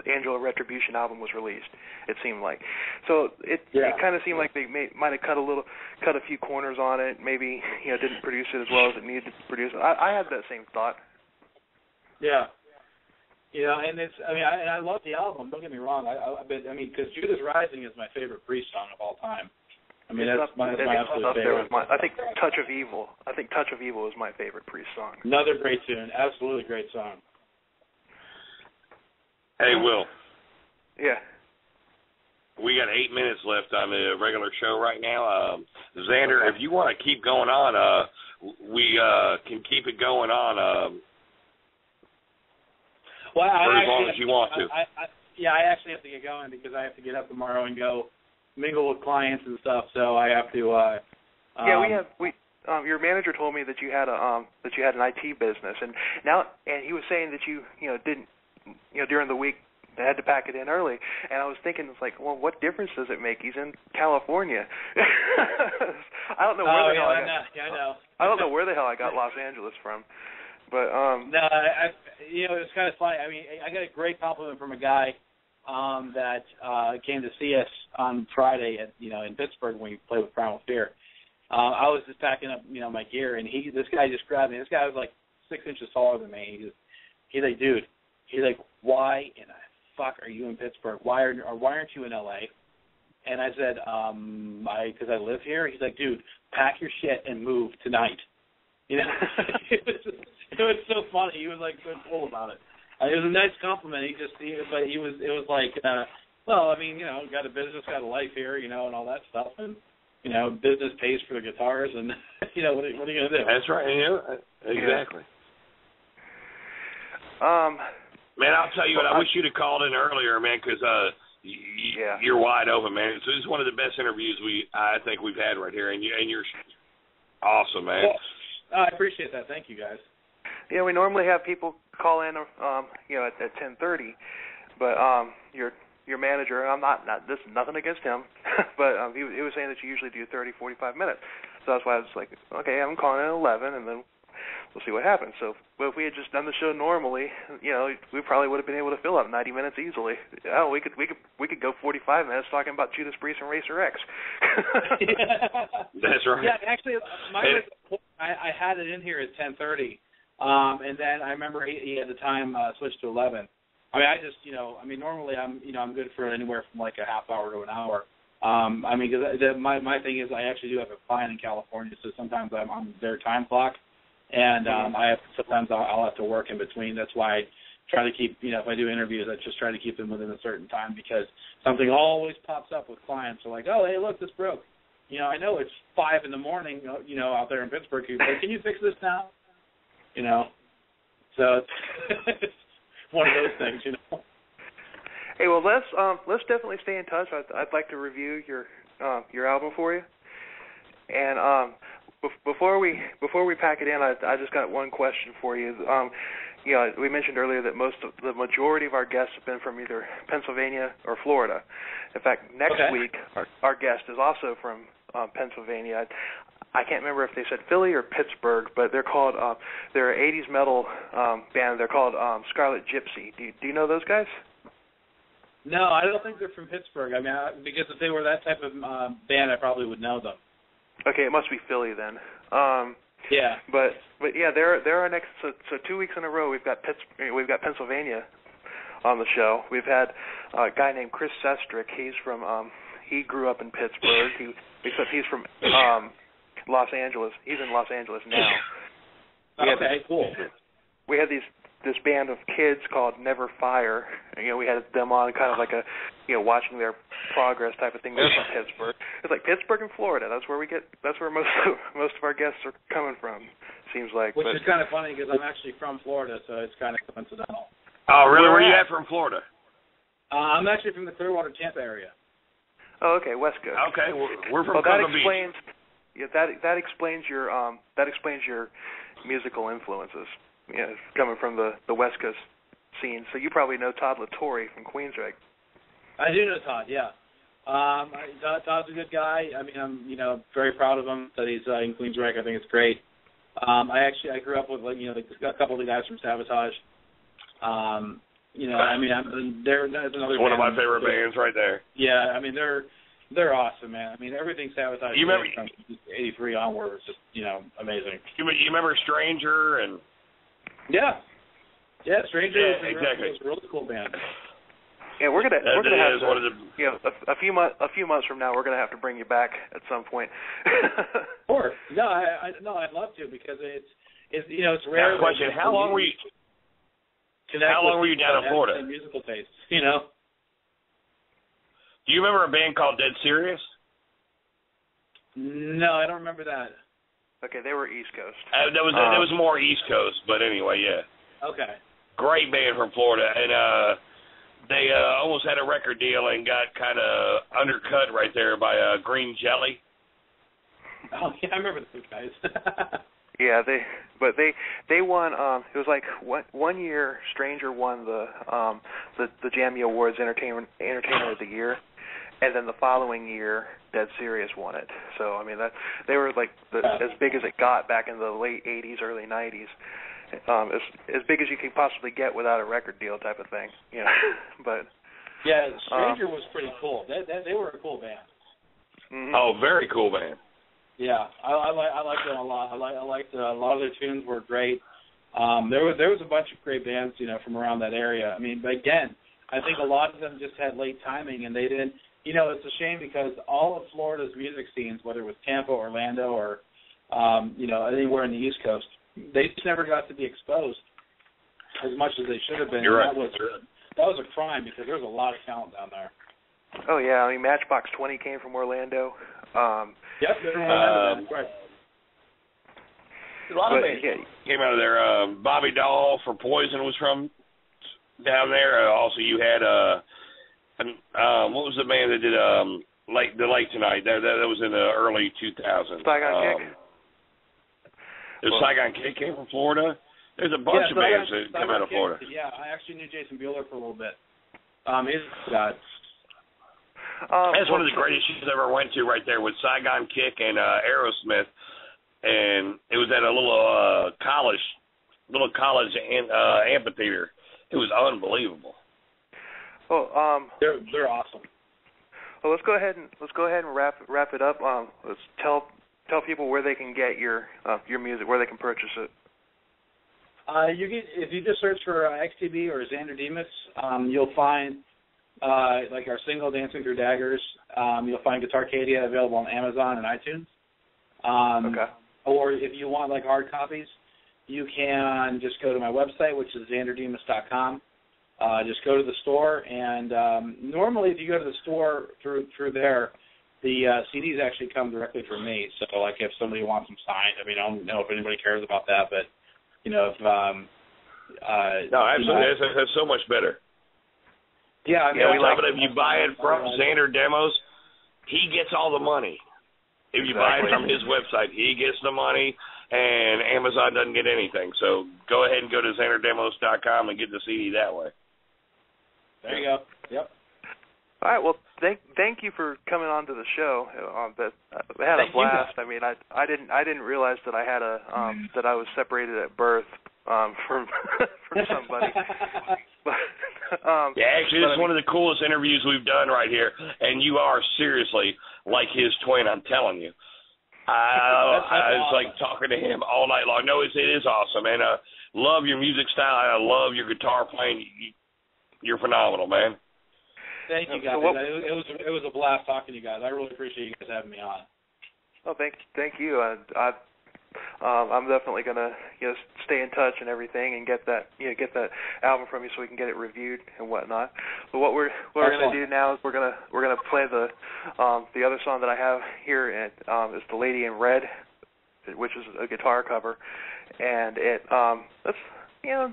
Angel of Retribution album was released. It seemed like, so it kind of seemed like they might have cut a few corners on it. Maybe didn't produce it as well as it needed to produce. I had that same thought. Yeah. And I love the album. Don't get me wrong. Because Judas Rising is my favorite Priest song of all time. That's my absolute favorite. I think Touch of Evil. Is my favorite Priest song. Another great tune. Absolutely great song. Hey, Will. Yeah. We got 8 minutes left on the regular show right now. Xander, if you want to keep going on, we can keep it going on. Well, as long as you want to. I actually have to get going because I have to get up tomorrow and go mingle with clients and stuff. So I have to. Your manager told me that you had an IT business, and he was saying that you didn't during the week they had to pack it in early, and I was thinking, it's like, well, what difference does it make? He's in California. I don't know where the hell I know. I don't know where the hell I got Los Angeles from. But no, it was kind of funny. I got a great compliment from a guy that came to see us on Friday at in Pittsburgh when we played with Primal Fear. I was just packing up my gear, and this guy just grabbed me. This guy was like 6 inches taller than me. He's like, dude, why in the fuck are you in Pittsburgh? Why aren't you in LA? And I said, because I live here. He's like, dude, pack your shit and move tonight. It was so funny. He was like so cool about it. It was a nice compliment. It was like, got a business, got a life here, and all that stuff, and business pays for the guitars, and what are you gonna do? That's right. Exactly. Man, I'll tell you what. I wish you'd have called in earlier, man, because you're wide open, man. So this is one of the best interviews I think we've had right here, and you're awesome, man. Well, I appreciate that. Thank you, guys. Yeah, we normally have people call in, at 10:30, but your manager, this is nothing against him, but he was saying that you usually do 30, 45 minutes. So that's why I was like, okay, I'm calling in at 11, and then we'll see what happens. So, but if we had just done the show normally, we probably would have been able to fill up 90 minutes easily. Oh, we could go 45 minutes talking about Judas Priest and Racer X. That's right. Yeah, actually, I had it in here at 10:30, and then I remember he at the time switched to 11. Normally I'm good for anywhere from like a half hour to an hour. Because my thing is I actually do have a client in California, so sometimes I'm on their time clock. And sometimes I'll have to work in between. That's why I try to keep, if I do interviews, I just try to keep them within a certain time because something always pops up with clients. They're like, oh, hey, look, this broke. I know it's 5 in the morning, out there in Pittsburgh. Can you fix this now? So it's one of those things, Hey, well, let's definitely stay in touch. I'd like to review your album for you. And before we pack it in, I just got one question for you. We mentioned earlier that the majority of our guests have been from either Pennsylvania or Florida. In fact, next week our guest is also from Pennsylvania. I can't remember if they said Philly or Pittsburgh, but they're called they're an 80s metal band. They're called Scarlet Gypsy. Do you know those guys? No, I don't think they're from Pittsburgh. I mean, because if they were that type of band, I probably would know them. Okay, it must be Philly then. Yeah. But yeah, they're our next. So 2 weeks in a row, we've got Pennsylvania on the show. We've had a guy named Chris Sestrick. He's from he grew up in Pittsburgh. Except he's from Los Angeles. He's in Los Angeles now. Cool. We had this band of kids called Never Fire. We had them on kind of like a watching their progress type of thing. They're from Pittsburgh. It's like Pittsburgh and Florida. That's where most of our guests are coming from. Seems like. Which is kind of funny because I'm actually from Florida, so it's kind of coincidental. Oh, really? Where are you at from Florida? I'm actually from the Clearwater, Tampa area. Oh, okay, West Coast. Okay, we're from Cocoa Beach. Yeah, that explains your musical influences. Coming from the West Coast scene. So you probably know Todd LaTorre from Queensrÿche. I do know Todd, yeah. Todd's a good guy. I mean, I'm very proud of him that he's in Queensrÿche. I think it's great. I grew up with a couple of the guys from Sabotage. They're another one of my favorite bands right there. Yeah, I mean they're awesome, man. I mean everything Sabotage from '83 onward was just amazing. You remember Stranger and Stranger. Yeah, exactly. It's a really cool band. Yeah, we're gonna have a few months from now we're gonna have to bring you back at some point. Sure. No, I'd love to because it's rare. Question: How long were you down in Florida? Musical taste, Do you remember a band called Dead Serious? No, I don't remember that. Okay, they were East Coast. That was more East Coast, but anyway, yeah. Okay. Great band from Florida, and they almost had a record deal and got kind of undercut right there by Green Jelly. Oh yeah, I remember those guys. Yeah, they won. It was like 1 year Stranger won the Jammy Awards Entertainer of the Year. And then the following year, Dead Serious won it. So I mean, they were like as big as it got back in the late '80s, early '90s. As big as you could possibly get without a record deal, type of thing. But yeah, Stranger was pretty cool. They were a cool band. Mm-hmm. Oh, very cool band. Yeah, I liked them a lot. I liked a lot of their tunes were great. There was a bunch of great bands from around that area. I mean, but again, I think a lot of them just had late timing and they didn't. It's a shame because all of Florida's music scenes, whether it was Tampa, Orlando, or anywhere in the East Coast, they just never got to be exposed as much as they should have been. You're right. That was a crime because there was a lot of talent down there. Oh yeah, I mean Matchbox 20 came from Orlando. Yep, they're from Orlando. Right. A lot of bands came out of there. Bobby Dahl for Poison was from down there. Also, you had what was the band that did the Late Tonight? That was in the early 2000s. Saigon Kick. Saigon Kick came from Florida. There's a bunch of bands that come out of Florida. Yeah, I actually knew Jason Bueller for a little bit. He's got. That's one of the greatest shows I ever went to right there with Saigon Kick and Aerosmith, and it was at a little college amphitheater. It was unbelievable. Well, they're awesome. Well, let's go ahead and wrap it up. Let's tell people where they can get your music, where they can purchase it. If you just search for XTB or Xander Demos, you'll find like our single "Dancing Through Daggers." You'll find Guitarcadia available on Amazon and iTunes. Okay. Or if you want like hard copies, you can just go to my website, which is xanderdemos.com. Just go to the store, and normally if you go to the store through there, the CDs actually come directly from me. So, like, if somebody wants them signed, I mean, I don't know if anybody cares about that, but if no, absolutely, that's so much better. Yeah, I mean, if you buy it from Xander Demos, he gets all the money. If you buy it from his website, he gets the money, and Amazon doesn't get anything. So go ahead and go to XanderDemos.com and get the CD that way. There you go. Yep. All right. Well, thank you for coming on to the show. I had a blast. I mean, I didn't realize that I had that I was separated at birth from somebody. Actually, this is one of the coolest interviews we've done right here, and you are seriously like his twin, I'm telling you. I was like talking to him all night long. No, it is awesome, and love your music style. I love your guitar playing. You're phenomenal, man. Thank you, guys. It was a blast talking to you guys. I really appreciate you guys having me on. Oh, thank you. I'm definitely gonna stay in touch and everything, and get that album from you so we can get it reviewed and whatnot. But what we're gonna do now is we're gonna play the other song that I have here, and it's "The Lady in Red," which is a guitar cover, and that's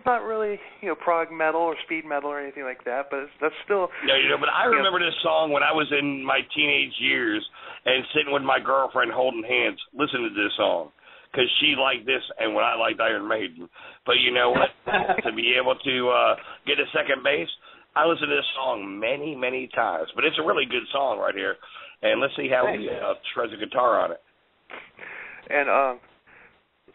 not really prog metal or speed metal or anything like that, but that's still. No, but I remember this song when I was in my teenage years and sitting with my girlfriend holding hands, listening to this song. Because she liked this, and when I liked Iron Maiden. But you know what? To be able to get a second bass, I listened to this song many, many times. But it's a really good song right here. And let's see how he shreds a guitar on it. And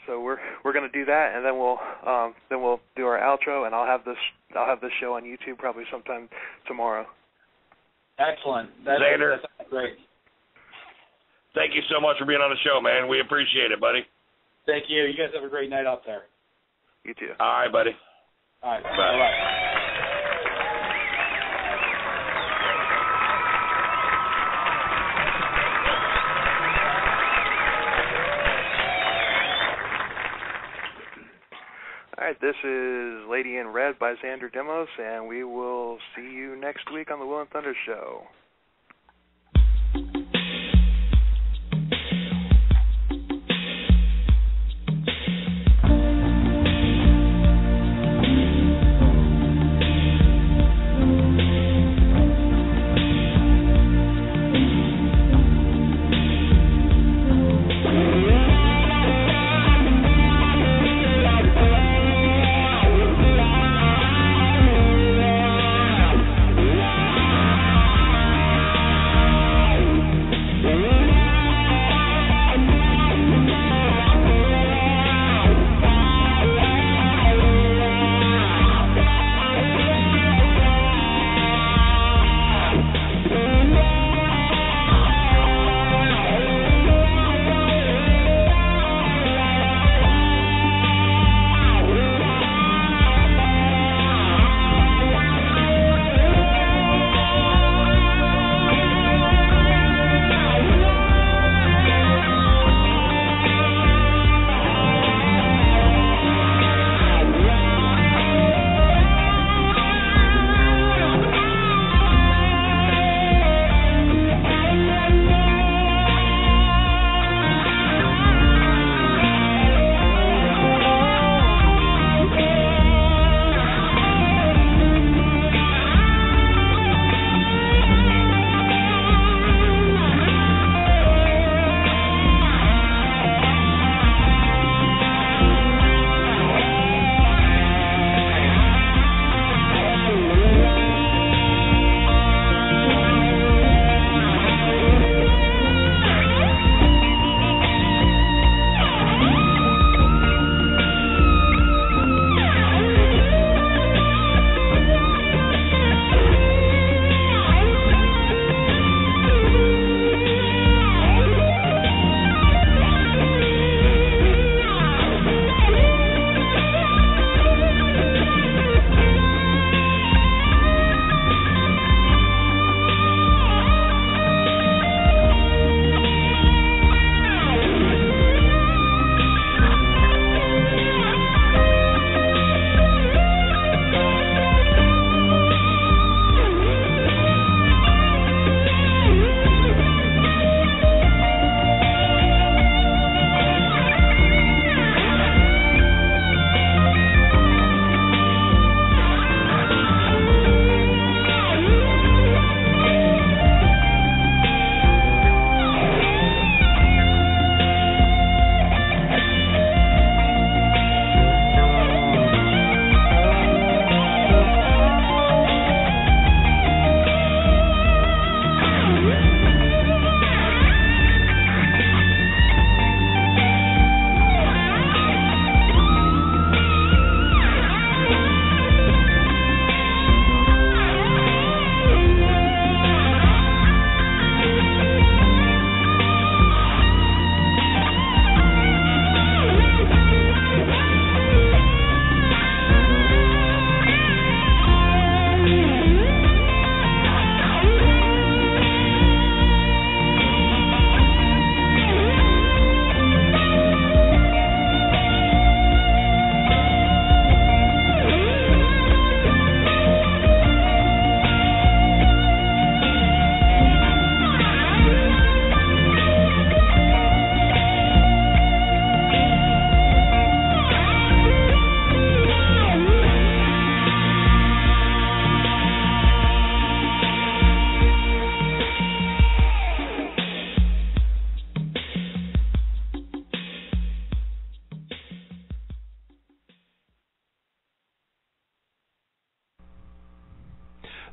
so we're going to do that, and then we'll do our outro, and I'll have this show on YouTube probably sometime tomorrow. Excellent. Xander, that's great. Thank you so much for being on the show, man. We appreciate it, buddy. Thank you. You guys have a great night out there. You too. All right, buddy. All right. Bye. Bye-bye. All right, this is Lady in Red by Xander Demos, and we will see you next week on the Will and Thunder Show.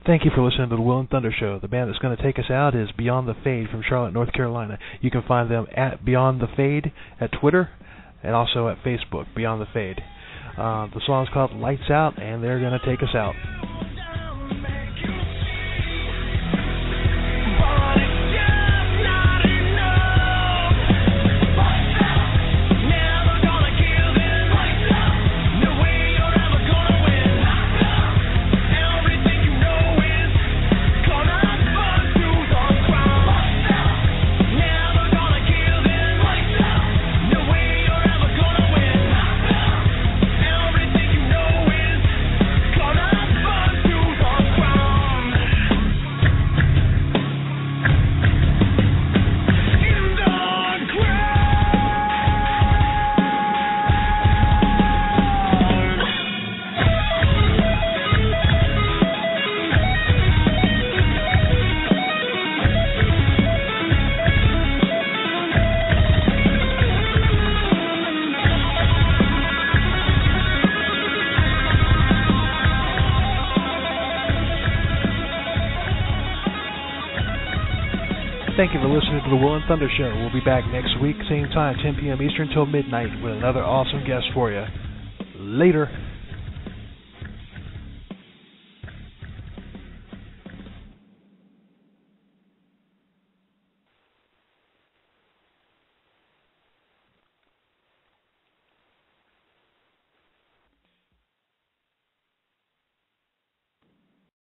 Thank you for listening to the Will and Thunder Show. The band that's going to take us out is Beyond the Fade from Charlotte, North Carolina. You can find them at Beyond the Fade at Twitter and also at Facebook, Beyond the Fade. The song's called Lights Out, and they're going to take us out. Thank you for listening to the Will and Thunder Show. We'll be back next week, same time, 10 p.m. Eastern till midnight, with another awesome guest for you. Later.